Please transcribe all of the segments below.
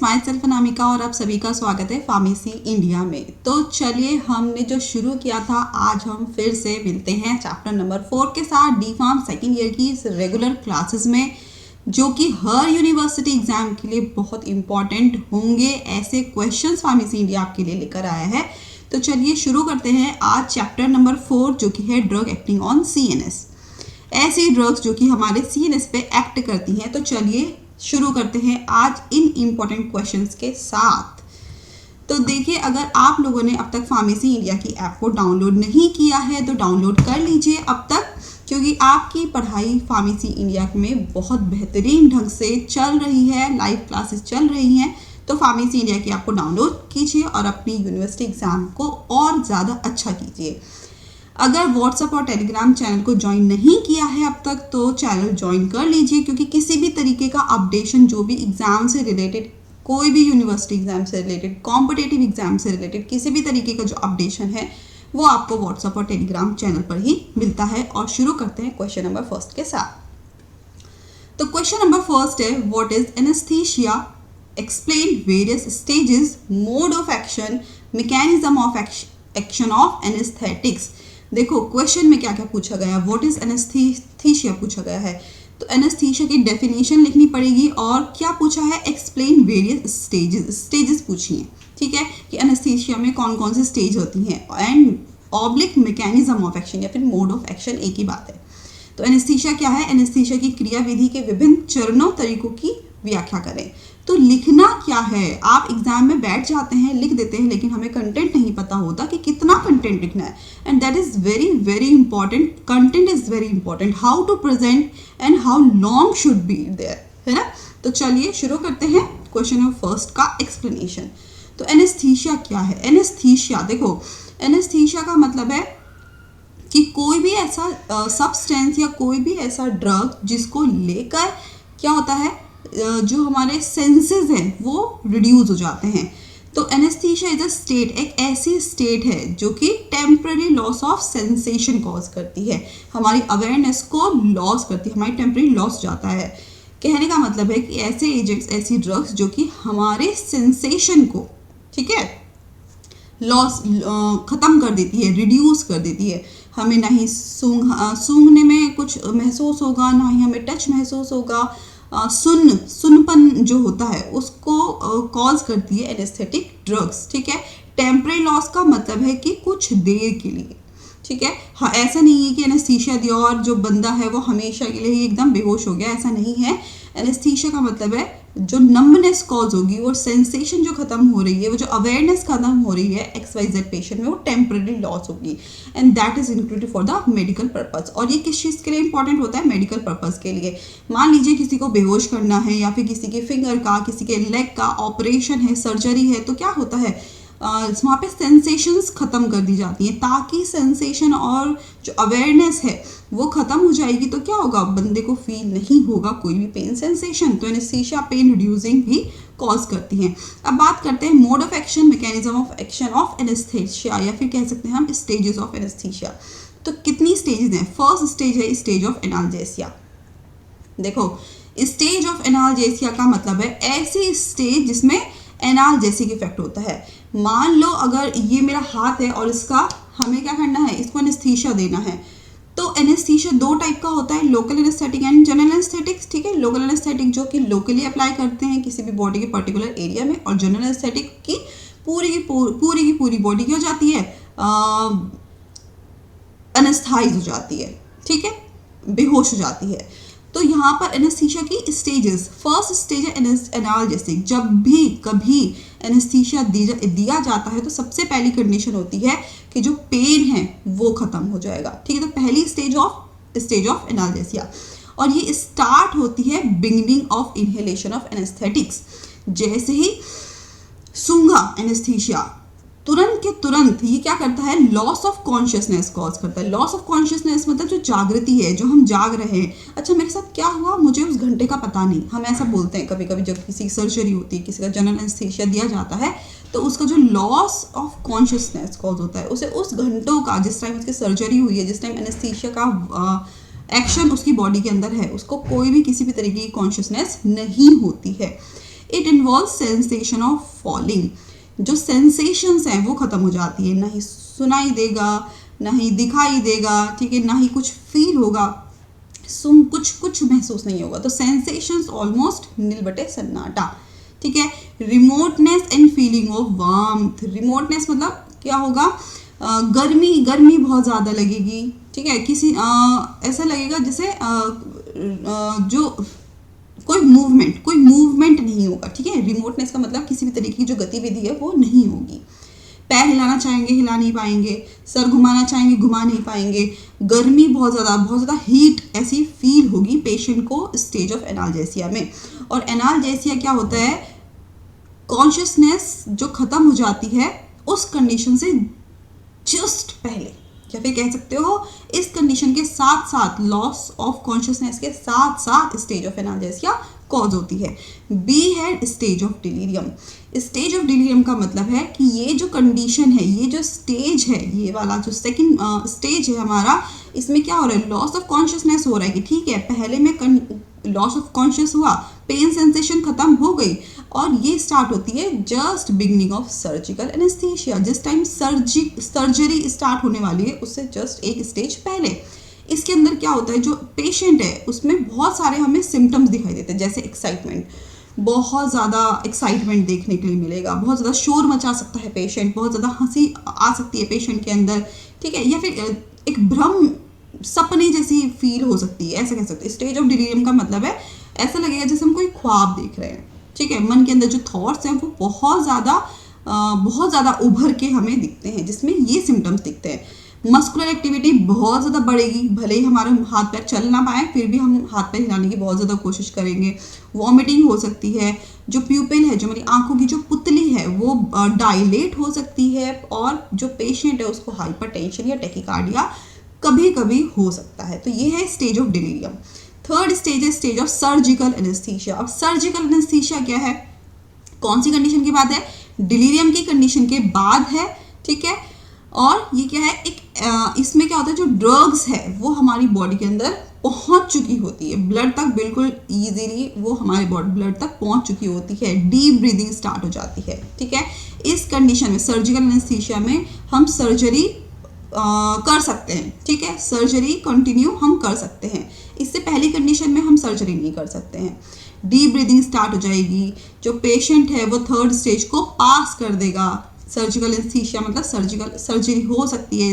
My self Anamika और आप सभी का स्वागत है फार्मेसी इंडिया में। तो चलिए, हमने जो शुरू किया था आज हम फिर से मिलते हैं चैप्टर नंबर 4 के साथ डी फार्म सेकेंड ईयर की इस रेगुलर क्लासेस में, जो कि हर यूनिवर्सिटी एग्जाम के लिए बहुत इंपॉर्टेंट होंगे। ऐसे क्वेश्चंस फार्मेसी इंडिया आपके लिए लेकर आया है। तो चलिए शुरू करते हैं आज चैप्टर नंबर 4, जो कि है ड्रग एक्टिंग ऑन CNS। ऐसी ड्रग्स जो कि हमारे CNS पे एक्ट करती हैं। तो चलिए शुरू करते हैं आज इन इम्पोर्टेंट क्वेश्चंस के साथ। तो देखिए, अगर आप लोगों ने अब तक फार्मेसी इंडिया की ऐप को डाउनलोड नहीं किया है तो डाउनलोड कर लीजिए अब तक, क्योंकि आपकी पढ़ाई फार्मेसी इंडिया में बहुत बेहतरीन ढंग से चल रही है, लाइव क्लासेस चल रही हैं। तो फार्मेसी इंडिया की ऐप को डाउनलोड कीजिए और अपनी यूनिवर्सिटी एग्जाम को और ज़्यादा अच्छा कीजिए। अगर व्हाट्सएप और टेलीग्राम चैनल को ज्वाइन नहीं किया है अब तक तो चैनल ज्वाइन कर लीजिए, क्योंकि किसी भी तरीके का अपडेशन जो भी एग्जाम से रिलेटेड, कोई भी यूनिवर्सिटी एग्जाम से रिलेटेड, कॉम्पिटेटिव एग्जाम से रिलेटेड किसी भी तरीके का जो अपडेशन है वो आपको व्हाट्सएप और टेलीग्राम चैनल पर ही मिलता है। और शुरू करते हैं क्वेश्चन नंबर 1 के साथ। तो क्वेश्चन नंबर 1 है, what is anaesthesia, explain various stages, mode of action, mechanism of action of anaesthetics. देखो क्वेश्चन में क्या क्या पूछा गया है। व्हाट इज एनेस्थीसिया पूछा गया है, तो एनेस्थीसिया की डेफिनेशन लिखनी पड़ेगी। और क्या पूछा है, एक्सप्लेन वेरियस स्टेजेस पूछी हैं, ठीक है, कि एनेस्थीसिया में कौन कौन सी स्टेज होती हैं, and oblique mechanism of action या फिर मोड ऑफ एक्शन, एक ही बात है। तो एनेस्थीसिया क्या है, एनेस्थीसिया की क्रिया विधि के विभिन्न चरणों तरीकों की व्याख्या करें। तो लिखना क्या है, आप एग्जाम में बैठ जाते हैं, लिख देते हैं, लेकिन हमें कंटेंट नहीं पता होता कि कितना कंटेंट लिखना है, and that is very very important. Content is very important, how to present and how long should be there, है ना। तो चलिए शुरू करते हैं क्वेश्चन नंबर 1 का एक्सप्लेनेशन। तो एनेस्थीसिया क्या है, एनेस्थीसिया देखो, एनेस्थीसिया का मतलब है कि कोई भी ऐसा सब्सटेंस या कोई भी ऐसा ड्रग जिसको लेकर क्या होता है, जो हमारे सेंसेस हैं वो रिड्यूस हो जाते हैं। तो एनेस्थीसिया इज अ स्टेट, एक ऐसी स्टेट है जो कि temporary loss of sensation cause करती है, हमारी अवेयरनेस को लॉस करती है, हमारी टेम्पररी लॉस जाता है। कहने का मतलब है कि ऐसे एजेंट्स, ऐसी ड्रग्स जो कि हमारे सेंसेशन को, ठीक है, लॉस ख़त्म कर देती है, रिड्यूस कर देती है। हमें ना ही सूंघने में कुछ महसूस होगा, ना ही हमें टच महसूस होगा, सुनपन जो होता है उसको कॉज करती है एनेस्थेटिक ड्रग्स, ठीक है। टेम्पररी लॉस का मतलब है कि कुछ देर के लिए, ठीक है। हाँ, ऐसा नहीं है कि एनेस्थीसिया दिया और जो बंदा है वो हमेशा के लिए ही एकदम बेहोश हो गया, ऐसा नहीं है। एनेस्थीसिया का मतलब है जो नंबनेस कॉज होगी, वो सेंसेशन जो खत्म हो रही है, वो जो अवेयरनेस खत्म हो रही है XYZ पेशेंट में, वो टेम्पररी लॉस होगी, and that is included for the medical purpose. और ये किस चीज़ के लिए इंपॉर्टेंट होता है, मेडिकल पर्पस के लिए। मान लीजिए किसी को बेहोश करना है या फिर किसी के फिंगर का, किसी के लेग का ऑपरेशन है, सर्जरी है, तो क्या होता है, वहाँ पे सेंसेशंस ख़त्म कर दी जाती हैं, ताकि सेंसेशन और जो अवेयरनेस है वो ख़त्म हो जाएगी। तो क्या होगा, बंदे को फील नहीं होगा कोई भी पेन सेंसेशन। तो एनेस्थीसिया पेन रिड्यूसिंग भी कॉज करती हैं। अब बात करते हैं mode of action, mechanism of action of anaesthesia, या फिर कह सकते हैं हम स्टेजेस ऑफ एनेस्थीसिया। तो कितनी स्टेजेस हैं, फर्स्ट स्टेज है स्टेज ऑफ एनाल्जेसिया। देखो, स्टेज ऑफ एनाल्जेसिया का मतलब है ऐसी स्टेज जिसमें एनाल्जेसिक इफेक्ट होता है। मान लो अगर ये मेरा हाथ है और इसका हमें क्या करना है, इसको एनेस्थीसिया देना है। तो एनेस्थीसिया 2 टाइप का होता है, local anaesthetic and general anaesthetics, ठीक है। लोकल एनेस्थेटिक जो कि लोकली अप्लाई करते हैं किसी भी बॉडी के पर्टिकुलर एरिया में, और जनरल एनेस्थेटिक की पूरी की पूरी बॉडी की हो जाती है, एनेस्थाइज हो जाती है, ठीक है, बेहोश हो जाती है। तो यहाँ पर एनेस्थीसिया की स्टेजेस, फर्स्ट स्टेज है एनाल्जेसिक। जब भी कभी एनेस्थीसिया दिया जाता है तो सबसे पहली कंडीशन होती है कि जो पेन है वो खत्म हो जाएगा, ठीक है। तो पहली स्टेज ऑफ एनाल्जेसिया, और ये स्टार्ट होती है beginning of inhalation of anaesthetics. जैसे ही सूंघा एनेस्थीसिया, तुरंत के तुरंत ये क्या करता है, लॉस ऑफ कॉन्शियसनेस कॉज करता है। लॉस ऑफ कॉन्शियसनेस मतलब जो जागृति है, जो हम जाग रहे हैं, अच्छा मेरे साथ क्या हुआ, मुझे उस घंटे का पता नहीं, हम ऐसा बोलते हैं कभी कभी जब किसी की सर्जरी होती है, किसी का जनरल एनेस्थीसिया दिया जाता है, तो उसका जो लॉस ऑफ कॉन्शियसनेस कॉज होता है, उसे उस घंटों का, जिस टाइम उसकी सर्जरी हुई है, जिस टाइम एनेस्थीसिया का एक्शन उसकी बॉडी के अंदर है, उसको कोई भी किसी भी तरीके की कॉन्शियसनेस नहीं होती है। It involve sensation of falling. जो सेंसेशंस हैं वो खत्म हो जाती है, ना ही सुनाई देगा, ना ही दिखाई देगा, ठीक है, ना ही कुछ फील होगा, कुछ महसूस नहीं होगा। तो सेंसेशंस ऑलमोस्ट नील बटे सन्नाटा, ठीक है। Remoteness and feeling of warmth. Remoteness मतलब क्या होगा, गर्मी बहुत ज़्यादा लगेगी, ठीक है। ऐसा लगेगा जैसे जो कोई मूवमेंट नहीं होगा, ठीक है। रिमोटनेस का मतलब किसी भी तरीके की जो गतिविधि है वो नहीं होगी। पैर हिलाना चाहेंगे हिला नहीं पाएंगे, सर घुमाना चाहेंगे घुमा नहीं पाएंगे, गर्मी बहुत ज़्यादा हीट ऐसी फील होगी पेशेंट को स्टेज ऑफ एनाल्जेसिया में। और एनाल्जेसिया क्या होता है, कॉन्शियसनेस जो खत्म हो जाती है उस कंडीशन से जस्ट पहले, या फिर कह सकते हो इस कंडीशन के साथ साथ, लॉस ऑफ कॉन्शियसनेस के साथ साथ स्टेज ऑफ एनाल्जेसिया कॉज होती है। बी है stage of delirium. Stage of delirium का मतलब है कि ये जो कंडीशन है, ये जो स्टेज है, ये वाला जो सेकंड स्टेज है हमारा, इसमें क्या हो रहा है, लॉस ऑफ कॉन्शियसनेस हो रहा है कि ठीक है, पहले में लॉस ऑफ कॉन्शियस हुआ, पेन सेंसेशन खत्म हो गई, और ये स्टार्ट होती है just beginning of surgical anaesthesia. जिस टाइम सर्जरी स्टार्ट होने वाली है उससे जस्ट एक स्टेज पहले। इसके अंदर क्या होता है, जो पेशेंट है उसमें बहुत सारे हमें सिम्टम्स दिखाई देते हैं, जैसे एक्साइटमेंट, बहुत ज़्यादा एक्साइटमेंट देखने के लिए मिलेगा, बहुत ज़्यादा शोर मचा सकता है पेशेंट, बहुत ज़्यादा हंसी आ सकती है पेशेंट के अंदर, ठीक है, या फिर एक भ्रम सपने जैसी फील हो सकती है, ऐसा कह सकते हैं। स्टेज ऑफ डिलीरियम का मतलब है ऐसा लगेगा जैसे हम कोई ख्वाब देख रहे हैं, ठीक है। मन के अंदर जो थॉट्स हैं वो बहुत ज़्यादा उभर के हमें दिखते हैं, जिसमें ये सिम्टम्स दिखते हैं। मस्कुलर एक्टिविटी बहुत ज़्यादा बढ़ेगी, भले ही हमारे हाथ पैर चल ना पाए फिर भी हम हाथ पैर हिलाने की बहुत ज़्यादा कोशिश करेंगे। वॉमिटिंग हो सकती है, जो प्यूपिल है, जो हमारी आंखों की जो पुतली है वो डायलेट हो सकती है, और जो पेशेंट है उसको हाइपरटेंशन या टेकिकार्डिया कभी कभी हो सकता है। तो ये है stage of delirium. Third stage है स्टेज ऑफ सर्जिकल एनेस्थीसिया। अब सर्जिकल एनेस्थीसिया क्या है, कौन सी कंडीशन के बाद है, डिलीरियम की कंडीशन के बाद है, ठीक है। और ये क्या है, इसमें क्या होता है, जो ड्रग्स है वो हमारी बॉडी के अंदर पहुंच चुकी होती है, ब्लड तक बिल्कुल इजीली वो हमारे बॉडी ब्लड तक पहुंच चुकी होती है, डीप ब्रीदिंग स्टार्ट हो जाती है, ठीक है। इस कंडीशन में सर्जिकल एनेस्थीसिया में हम सर्जरी कर सकते हैं, ठीक है, सर्जरी कंटिन्यू हम कर सकते हैं। इससे पहली कंडीशन में हम सर्जरी नहीं कर सकते हैं। डीप ब्रीदिंग स्टार्ट हो जाएगी, जो पेशेंट है वो थर्ड स्टेज को पास कर देगा। सर्जिकल एनेस्थीसिया मतलब सर्जरी हो सकती है।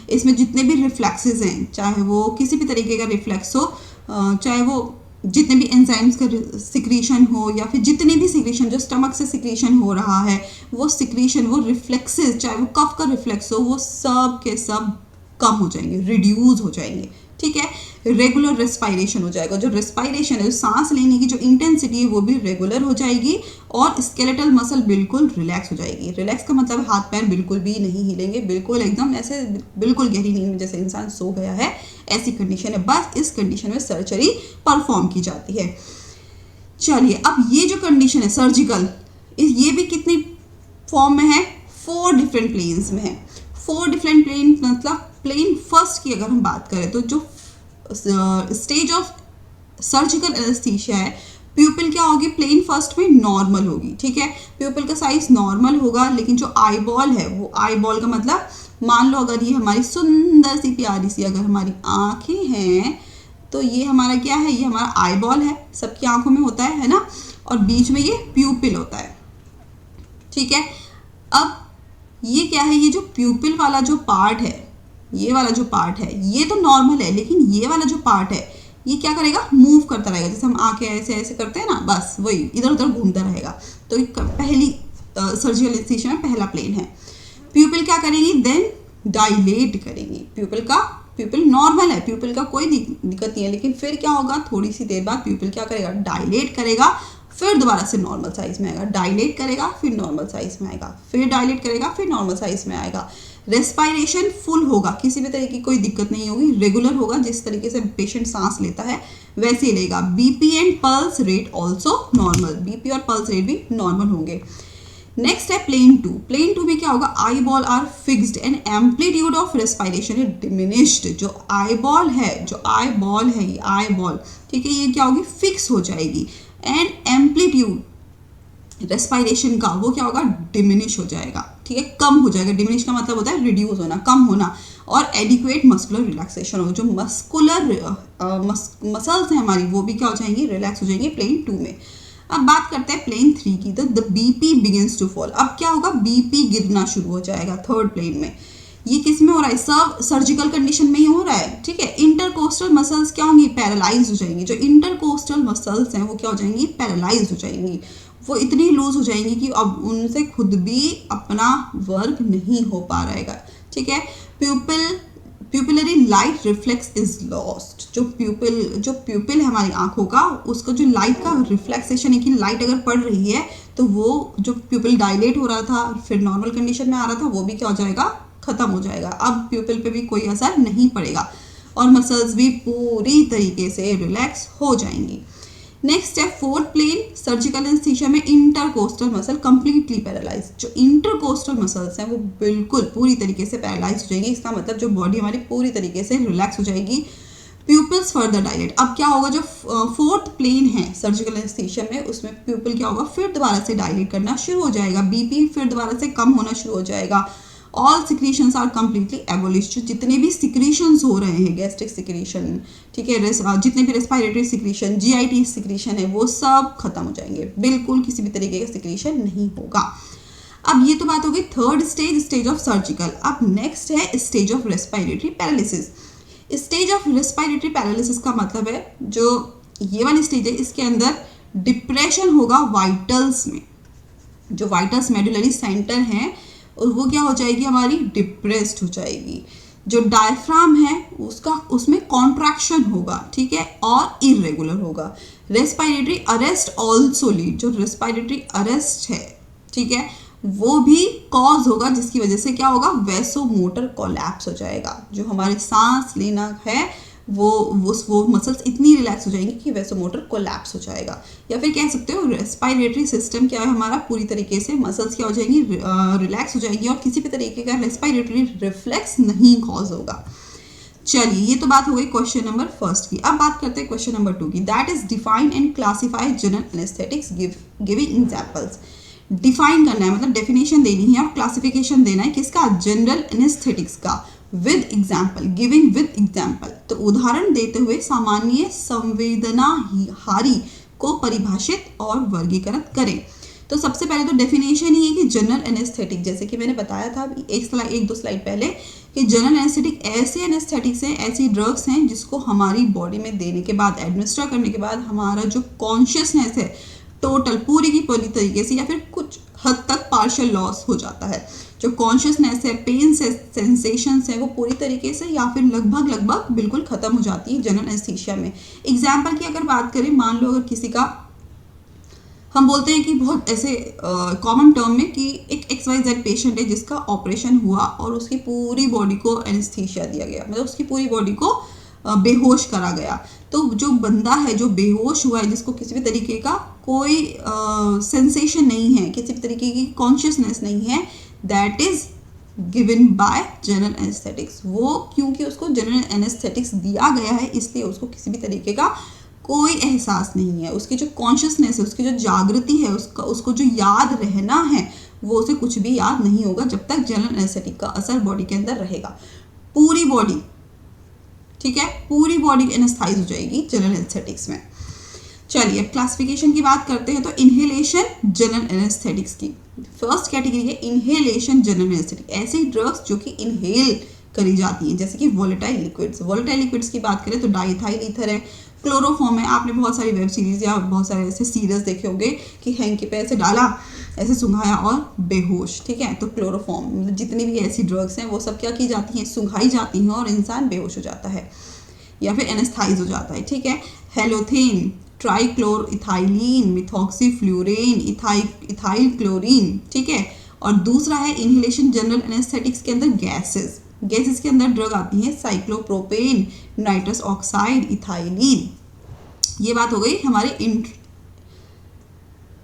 इसमें जितने भी रिफ्लेक्सेस हैं, चाहे वो किसी भी तरीके का रिफ्लेक्स हो, चाहे वो जितने भी एंजाइम्स का सिक्रीशन हो, या फिर जितने भी सिक्रीशन जो स्टमक से सिक्रीशन हो रहा है, वो सिक्रीशन, वो रिफ्लेक्सेस, चाहे वो कफ का रिफ्लेक्स हो, वो सब के सब कम हो जाएंगे, रिड्यूस हो जाएंगे, ठीक है। रेगुलर रेस्पायरेशन हो जाएगा, जो रेस्पायरेशन है, जो सांस लेने की जो इंटेंसिटी है वो भी रेगुलर हो जाएगी, और स्केलेटल मसल बिल्कुल रिलैक्स हो जाएगी। रिलैक्स का मतलब हाथ पैर बिल्कुल भी नहीं हिलेंगे, बिल्कुल एकदम ऐसे बिल्कुल गहरी नींद में जैसे इंसान सो गया है, ऐसी कंडीशन है। बस इस कंडीशन में सर्जरी परफॉर्म की जाती है। चलिए, अब ये जो कंडीशन है सर्जिकल, ये भी कितनी फॉर्म में है, 4 डिफरेंट प्लेन्स में है। 4 डिफरेंट प्लेन मतलब प्लेन फर्स्ट की अगर हम बात करें तो जो स्टेज ऑफ सर्जिकल एनेस्थीसिया है, प्यूपिल क्या होगी, प्लेन फर्स्ट में नॉर्मल होगी, ठीक है। प्यूपिल का साइज नॉर्मल होगा, लेकिन जो आई बॉल है, वो आई बॉल का मतलब मान लो अगर ये हमारी सुंदर सी प्यारी सी अगर हमारी आंखें हैं, तो ये हमारा क्या है, ये हमारा आई बॉल है, सबकी आंखों में होता है ना, और बीच में ये प्यूपिल होता है, ठीक है। अब ये क्या है, ये जो प्यूपिल वाला जो पार्ट है, ये वाला जो पार्ट है ये तो नॉर्मल है, लेकिन ये वाला जो पार्ट है ये क्या करेगा, मूव करता रहेगा, जैसे हम आंखें ऐसे ऐसे करते हैं ना, बस वही इधर उधर घूमता रहेगा। तो पहली सर्जिकल एनेस्थीसिया में पहला प्लेन है। प्यूपिल क्या करेंगी, देन डायलेट करेंगी। प्यूपिल नॉर्मल है, प्यूपिल का कोई दिक्कत नहीं है, लेकिन फिर क्या होगा, थोड़ी सी देर बाद प्यूपिल क्या करेगा, डायलेट करेगा, फिर दोबारा से नॉर्मल साइज में आएगा, डायलेट करेगा, फिर नॉर्मल साइज में आएगा, फिर डायलेट करेगा, फिर नॉर्मल साइज में आएगा। रेस्पायरेशन फुल होगा, किसी भी तरह की कोई दिक्कत नहीं होगी, रेगुलर होगा, जिस तरीके से पेशेंट सांस लेता है वैसे ही लेगा। BP and pulse rate also normal, BP और पल्स रेट भी नॉर्मल होंगे। नेक्स्ट है प्लेन 2। प्लेन 2 में क्या होगा, eyeball are fixed and amplitude of respiration is diminished. जो आई बॉल है, ये आई बॉल, ठीक है, ये क्या होगी, फिक्स हो जाएगी, एंड एम्पलीट्यूड रेस्पायरेशन का वो क्या होगा, डिमिनिश हो जाएगा, ठीक है, कम हो जाएगा। डिमिनिश का मतलब होता है रिड्यूस होना, कम होना। और एडिक्वेट मस्कुलर रिलैक्सेशन होगा, जो मस्कुलर मसल्स हैं हमारी वो भी क्या हो जाएंगी, रिलैक्स हो जाएंगे प्लेन 2 में। अब बात करते हैं प्लेन 3 की, तो the BP begins to fall. अब क्या होगा, बीपी गिरना शुरू हो जाएगा थर्ड प्लेन में। ये किस में हो रहा है, सब सर्जिकल कंडीशन में ही हो रहा है, ठीक है। इंटरकोस्टल मसल्स क्या होंगी, पैरालाइज हो जाएंगी। जो इंटरकोस्टल मसल्स हैं वो क्या हो जाएंगी, पैरालाइज हो जाएंगी। वो इतनी लूज हो जाएंगी कि अब उनसे खुद भी अपना वर्क नहीं हो पा रहेगा, ठीक है। Pupillary light reflex is lost. जो प्यूपिल है हमारी आंखों का, उसका जो लाइट का रिफ्लेक्सेशन है कि लाइट अगर पड़ रही है तो वो जो प्यूपिल डायलेट हो रहा था फिर नॉर्मल कंडीशन में आ रहा था, वो भी क्या हो जाएगा, खत्म हो जाएगा। अब प्यूपिल पे भी कोई असर नहीं पड़ेगा और मसल्स भी पूरी तरीके से रिलैक्स हो जाएंगी। नेक्स्ट है फोर्थ प्लेन, सर्जिकल एनेस्थीसिया में इंटरकोस्टल मसल कंप्लीटली पैरालाइज। जो इंटरकोस्टल मसल्स हैं वो बिल्कुल पूरी तरीके से पैरालाइज हो जाएंगी। इसका मतलब जो बॉडी हमारी पूरी तरीके से रिलैक्स हो जाएगी। Pupils further dilate. अब क्या होगा, जो फोर्थ प्लेन है सर्जिकल एनेस्थीसिया में, उसमें प्यूपिल क्या होगा, फिर दोबारा से डायलेट करना शुरू हो जाएगा। बीपी फिर दोबारा से कम होना शुरू हो जाएगा। All secretions are completely abolished. जितने भी सिक्रीशंस हो रहे हैं, गैस्ट्रिक सिक्रीशन, ठीक है, जितने भी रेस्पिरेटरी सिक्रीशन, जीआईटी सिक्रीशन है, वो सब खत्म हो जाएंगे। बिल्कुल किसी भी तरीके का सिक्रीशन नहीं होगा। अब ये तो बात हो गई third stage, stage of surgical. अब नेक्स्ट है stage of respiratory paralysis. Stage of respiratory paralysis का मतलब है जो ये वाली स्टेज है, इसके अंदर डिप्रेशन होगा वाइटल्स में। जो वाइटल्स मेडुलरी सेंटर है वो क्या हो जाएगी, हमारी डिप्रेस्ड हो जाएगी। जो डायफ्राम है उसमें कॉन्ट्रैक्शन होगा, ठीक है, और इरेगुलर होगा। Respiratory arrest also lead. जो रेस्पिरेटरी अरेस्ट है, ठीक है, वो भी कॉज होगा जिसकी वजह से क्या होगा, वैसोमोटर कोलैप्स हो जाएगा। जो हमारे सांस लेना है वो मसल्स इतनी रिलैक्स हो जाएंगी कि वैसोमोटर कोलैप्स हो जाएगा। या फिर कह सकते हो रेस्पिरेटरी सिस्टम क्या है हमारा, पूरी तरीके से मसल्स क्या हो जाएंगी, रिलैक्स हो जाएंगी और किसी भी तरीके का रेस्पिरेटरी रिफ्लेक्स नहीं कॉज होगा। चलिए, ये तो बात हो गई क्वेश्चन नंबर फर्स्ट की। अब बात करते हैं क्वेश्चन नंबर 2 की। That is define and classify general anaesthetics giving examples. Define करना है मतलब डेफिनेशन देनी है और क्लासिफिकेशन देना है किसका, जनरल एनेस्थेटिक्स का, with example, giving with example. तो उदाहरण देते हुए सामान्य संवेदनाहारी को परिभाषित और वर्गीकृत करें। तो सबसे पहले तो डेफिनेशन ही है कि जनरल एनेस्थेटिक, जैसे कि मैंने बताया था एक दो स्लाइड पहले, कि जनरल एनेस्थेटिक ऐसे एनेस्थेटिक्स हैं, ऐसी ड्रग्स हैं जिसको हमारी बॉडी में देने के बाद, एडमिनिस्टर करने के बाद हमारा जो कॉन्शियसनेस है टोटल पूरी की पूरी तरीके से या फिर कुछ हद तक पार्शियल लॉस हो जाता है। जो कॉन्शियसनेस है, पेन से सेंसेशंस है, वो पूरी तरीके से या फिर लगभग बिल्कुल खत्म हो जाती है जनरल एनेस्थीसिया में। एग्जाम्पल की अगर बात करें, मान लो अगर किसी का, हम बोलते हैं कि बहुत ऐसे कॉमन टर्म में कि एक XYZ पेशेंट है जिसका ऑपरेशन हुआ और उसकी पूरी बॉडी को एनेस्थीसिया दिया गया, मतलब उसकी पूरी बॉडी को बेहोश करा गया। तो जो बंदा है जो बेहोश हुआ है, जिसको किसी भी तरीके का कोई सेंसेशन नहीं है, किसी भी तरीके की कॉन्शियसनेस नहीं है, that is given by general anaesthetics. वो क्योंकि उसको जनरल एनेस्थेटिक्स दिया गया है इसलिए उसको किसी भी तरीके का कोई एहसास नहीं है। उसकी जो कॉन्शियसनेस है, उसकी जो जागृति है, उसको जो याद रहना है, वो उसे कुछ भी याद नहीं होगा जब तक जनरल एनेस्थेटिक का असर बॉडी के अंदर रहेगा। पूरी बॉडी, ठीक है, पूरी बॉडी एनेस्थाइज हो जाएगी जनरल एनेस्थेटिक्स में। चलिए अब क्लासिफिकेशन की बात करते हैं। तो इनहेलेशन जनरल एनेस्थेटिक्स की फर्स्ट कैटेगरी है इनहेलेशन जनरल एनेस्थेटिक। ऐसी ड्रग्स जो कि इनहेल करी जाती हैं, जैसे कि वोलेटाइल लिक्विड्स। वोलेटाइल लिक्विड्स की बात करें तो डाइथाइल ईथर है, क्लोरोफॉर्म है। आपने बहुत सारी वेब सीरीज या बहुत सारे ऐसे सीरियल्स देखे होंगे कि हैंकी पे ऐसे डाला, ऐसे सुंघाया और बेहोश, ठीक है। तो क्लोरोफॉर्म, जितनी भी ऐसी ड्रग्स हैं वो सब क्या की जाती हैं, सुंघाई जाती हैं और इंसान बेहोश हो जाता है या फिर एनेस्थाइज हो जाता है, ठीक है। हेलोथेन, ट्राइक्लोरोइथाइलिन, मिथॉक्सीफ्लूरेन, इथाइल क्लोरीन, ठीक है। और दूसरा है इनहेलेशन जनरल एनेस्थेटिक्स के अंदर गैसेस के अंदर ड्रग आती हैं साइक्लोप्रोपेन, नाइट्रस ऑक्साइड, इथाइलिन। ये बात हो गई हमारे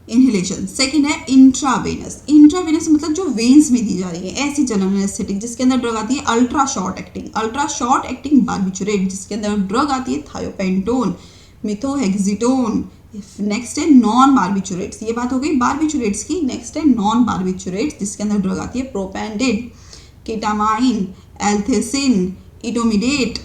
इनहेलेशन। सेकंड है इंट्रावेनस। इंट्रावेनस मतलब जो वेन्स में दी जा रही है ऐसी जनरल एनेस्थेटिक, जिसके अंदर ड्रग आती है अल्ट्रा शॉर्ट एक्टिंग बार्बिचुरेट, जिसके अंदर ड्रग आती है थायोपेंटोन, मिथोहेक्सिटोन, नेक्स्ट है नॉन बार्बिचुरेट्स, ये बात हो गई बार्बिचुरेट्स की। नेक्स्ट है नॉन बार्बिचुरेट्स जिसके अंदर ड्रग आती है प्रोपेंडिन, केटामाइन, एल्थेसिन, इटोमिडेट।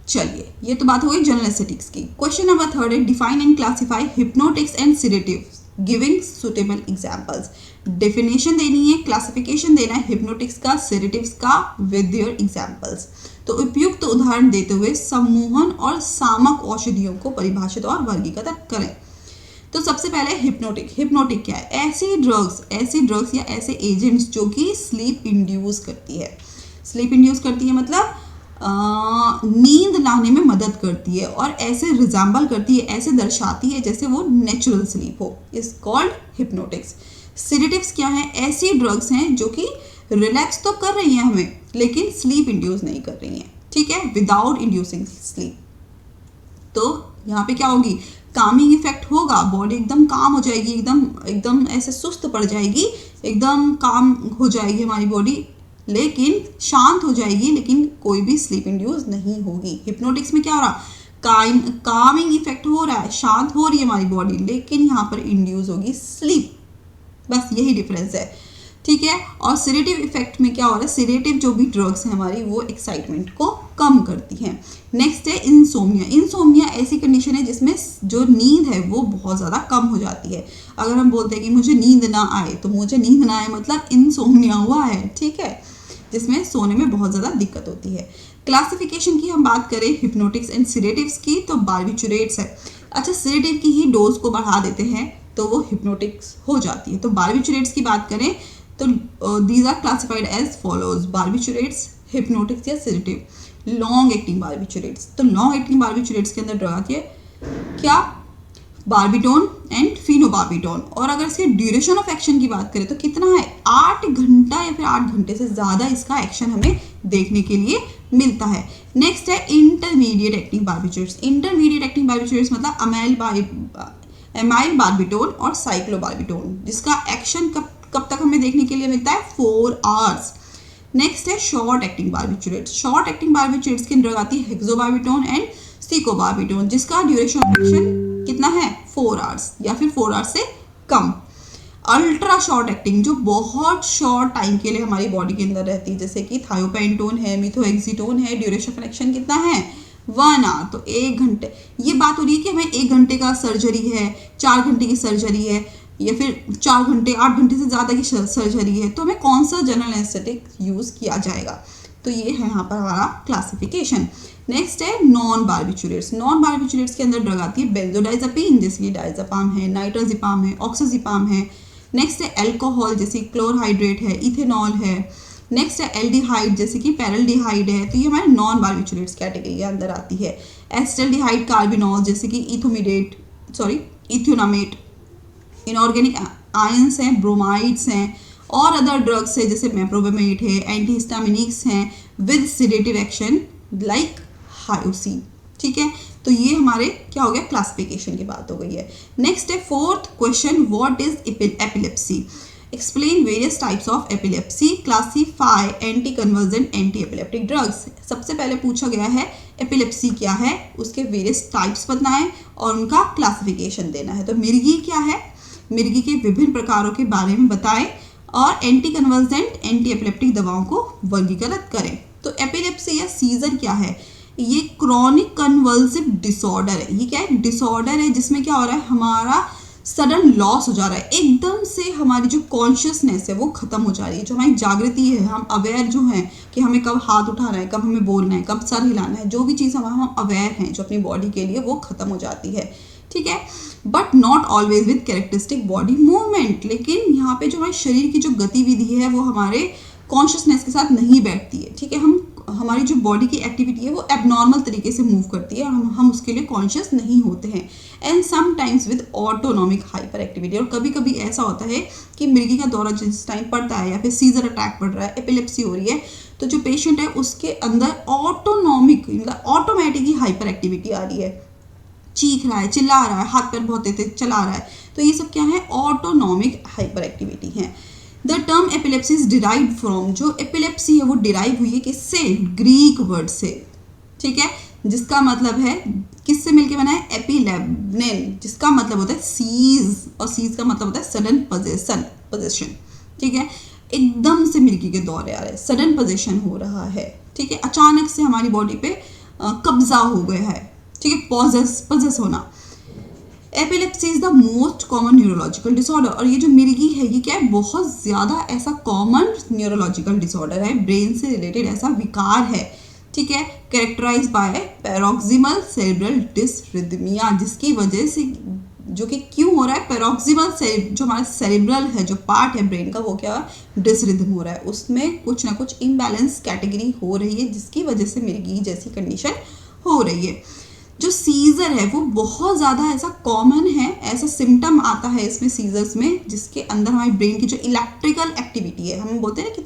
चलिए ये तो बात हो गई जनरल एस्थेटिक्स की। क्वेश्चन नंबर 3 है define and classify hypnotics and sedatives giving suitable examples. Definition देनी है, क्लासिफिकेशन देना है हिप्नोटिक्स का, सेडेटिव्स का विद देयर एग्जांपल्स। तो उपयुक्त उदाहरण देते हुए सम्मोहन और सामक औषधियों को परिभाषित और वर्गीकृत करें। तो सबसे पहले हिप्नोटिक क्या है? ऐसी ड्रग्स या ऐसे एजेंट्स जो कि स्लीप इंड्यूस करती है। स्लीप इंड्यूस करती है मतलब नींद लाने में मदद करती है और ऐसे रिजेंबल करती है, ऐसे दर्शाती है जैसे वो नेचुरल स्लीप हो, इज कॉल्ड हिप्नोटिक्स। सेडेटिव्स क्या है? ऐसी ड्रग्स हैं जो कि रिलैक्स तो कर रही हैं हमें लेकिन स्लीप इंड्यूस नहीं कर रही हैं, ठीक है, विदाउट इंड्यूसिंग स्लीप। तो यहाँ पे क्या होगी? कामिंग इफेक्ट होगा, बॉडी एकदम काम हो जाएगी, एकदम ऐसे सुस्त पड़ जाएगी, एकदम काम हो जाएगी हमारी बॉडी, लेकिन शांत हो जाएगी, लेकिन कोई भी स्लीप इंड्यूस नहीं होगी। हिप्नोटिक्स में क्या हो रहा? कामिंग इफेक्ट हो रहा है, शांत हो रही है हमारी बॉडी, लेकिन यहाँ पर इंड्यूस होगी स्लीप, बस यही डिफरेंस है, ठीक है। और सेडेटिव इफेक्ट में क्या हो रहा है? सेडेटिव जो भी ड्रग्स हैं हमारी वो एक्साइटमेंट को कम करती हैं। नेक्स्ट है इंसोम्निया। इंसोम्निया ऐसी कंडीशन है जिसमें जो नींद है वो बहुत ज़्यादा कम हो जाती है। अगर हम बोलते हैं कि मुझे नींद ना आए, तो मुझे नींद ना आए मतलब इंसोम्निया हुआ है, ठीक है, जिसमें सोने में बहुत ज़्यादा दिक्कत होती है। क्लासिफिकेशन की हम बात करें हिप्नोटिक्स एंड सेडेटिव्स की, तो बार्बिचुरेट्स है। अच्छा, सेडेटिव की ही डोज को बढ़ा देते हैं तो वो हिप्नोटिक्स हो जाती है। तो बार्बिचुरेट्स की बात करें तो these are classified as follows: barbiturates, hypnotics या सेडेटिव। लॉन्ग एक्टिंग बार्बिचुरेट्स, तो लॉन्ग एक्टिंग बार्बिचुरेट्स के अंदर ड्रग आती है क्या? Barbitone and phenobarbitone. और अगर इसके ड्यूरेशन ऑफ एक्शन की बात करें तो कितना है? 8 घंटा या फिर 8 घंटे से ज़्यादा इसका एक्शन हमें देखने के लिए मिलता है। नेक्स्ट है intermediate acting barbiturates. Intermediate acting barbiturates मतलब एमाइल बार्बिटोन और साइक्लोबार्बिटोन, जिसका एक्शन कब तक हमें देखने के लिए मिलता है? 4 आवर्स। नेक्स्ट है short acting barbiturates. Short acting barbiturates के अंदर आती है हेक्सोबार्बिटोन एंड सिकोबार्बिटोन, जिसका ड्यूरेशन ऑफ एक्शन कितना है? 4 आवर्स या फिर 4 आवर्स से कम। अल्ट्रा शॉर्ट एक्टिंग जो बहुत शॉर्ट टाइम के लिए हमारी बॉडी के अंदर रहती है, जैसे कि थायोपेंटोन है, मिथोएक्सीटोन है, ड्यूरेशन ऑफ एक्शन कितना है? 1 आवर, तो 1 घंटे। ये बात हो रही है कि हमें 1 घंटे का सर्जरी है, 4 घंटे की सर्जरी है, या फिर 4 घंटे 8 घंटे से ज़्यादा की सर्जरी है, तो हमें कौन सा जनरल एनेस्थेटिक यूज़ किया जाएगा? तो ये है यहाँ पर हमारा क्लासिफिकेशन। नेक्स्ट है नॉन बार्बिचुरेट्स। नॉन बार्बिचुरेट्स के अंदर ड्रग आती है बेंजोडाइजापीन, जैसे कि डायजापाम है, नाइट्राजिपाम है, ऑक्सीजिपाम है। नेक्स्ट है एल्कोहल, जैसे क्लोरहाइड्रेट है, इथेनॉल है। नेक्स्ट है एल्डिहाइड, जैसे कि पैरल्डिहाइड है, तो ये हमारे नॉन बार्बिचुरेट्स कैटेगरी के अंदर आती है। एस्टल्डिहाइड कार्बिनॉल, जैसे कि इथोनामेट। इनऑर्गेनिक आयंस हैं, ब्रोमाइड्स हैं, और अदर ड्रग्स है जैसे मेप्रोबेमेट है, एंटीहिस्टामिनिक्स हैं with sedative action like hyoscine, ठीक है। तो ये हमारे क्या हो गया? क्लासिफिकेशन की बात हो गई है। नेक्स्ट है 4th question, what is epilepsy? Explain various types of epilepsy, classify anti convergent anti epileptic drugs. सबसे पहले पूछा गया है एपिलेप्सी क्या है, उसके वेरियस टाइप्स बताएं और उनका क्लासिफिकेशन देना है। तो मिर्गी क्या है? मिर्गी के विभिन्न प्रकारों के बारे में बताएं और एंटी कन्वर्जेंट एंटी एपिलेप्टिक दवाओं को वर्गीकृत करें। तो एपिलेप्सी या सीजर क्या है? ये क्रॉनिक कन्वल्सिव डिसऑर्डर है। ये क्या है? डिसऑर्डर है जिसमें क्या हो रहा है? हमारा सडन लॉस हो जा रहा है, एकदम से हमारी जो कॉन्शियसनेस है वो खत्म हो जा रही है, जो हमारी जागृति है, हम अवेयर जो हैं कि हमें कब हाथ उठाना है, कब हमें बोलना है, कब सर हिलाना है, जो भी चीज़ हम अवेयर हैं जो अपनी बॉडी के लिए, वो खत्म हो जाती है, ठीक है। But not always with characteristic body movement. लेकिन यहाँ पे जो हमारे शरीर की जो गतिविधि है वो हमारे कॉन्शियसनेस के साथ नहीं बैठती है, ठीक है। हमारी जो बॉडी की एक्टिविटी है वो एबनॉर्मल तरीके से मूव करती है और हम उसके लिए कॉन्शियस नहीं होते हैं। And sometimes with autonomic hyper activity. और कभी कभी ऐसा होता है कि मिर्गी का दौरा जिस टाइम पड़ता है या फिर सीजर अटैक पड़ रहा है, एपिलेप्सी हो रही है, तो जो पेशेंट है उसके अंदर ऑटोनॉमिक मतलब ऑटोमेटिक ही हाइपर एक्टिविटी आ रही है, चीख रहा है, चिल्ला रहा है, हाथ पैर बहुत तेज चला रहा है, तो ये सब क्या है? ऑटोनॉमिक हाइपर एक्टिविटी है। The term epilepsy is derived from, जो एपिलेप्सी है वो डिराइव हुई है किससे? ग्रीक वर्ड से, ठीक है, जिसका मतलब है किससे मिलके बना है? एपिलेब्निन, जिसका मतलब होता है सीज, और सीज का मतलब होता है सडन पोजेशन। ठीक है, एकदम से मिर्गी के दौरे आ रहे हैं, सडन पोजेशन हो रहा है। ठीक है, अचानक से हमारी बॉडी पे कब्जा हो गया है। ठीक है, पॉजेस होना। Epilepsy is the most common neurological disorder, और ये जो मिर्गी है ये क्या है? बहुत ज़्यादा ऐसा कॉमन न्यूरोलॉजिकल डिसऑर्डर है, ब्रेन से रिलेटेड ऐसा विकार है। ठीक है, कैरेक्टराइज बाय पैरोक्सिमल सेरेब्रल डिसरिथमिया, जिसकी वजह से, जो कि क्यों हो रहा है? पैरोक्सिमल जो हमारा सेरेब्रल है, जो पार्ट है ब्रेन का, वो क्या है? डिसरिथम हो रहा है, उसमें कुछ ना कुछ इम्बैलेंस कैटेगरी हो रही है, जिसकी वजह से मिर्गी जैसी कंडीशन हो रही है। जो सीजर है वो बहुत ज़्यादा ऐसा कॉमन है, ऐसा सिम्टम आता है इसमें सीजर्स में, जिसके अंदर हमारी ब्रेन की जो इलेक्ट्रिकल एक्टिविटी है, हम बोलते हैं ना कि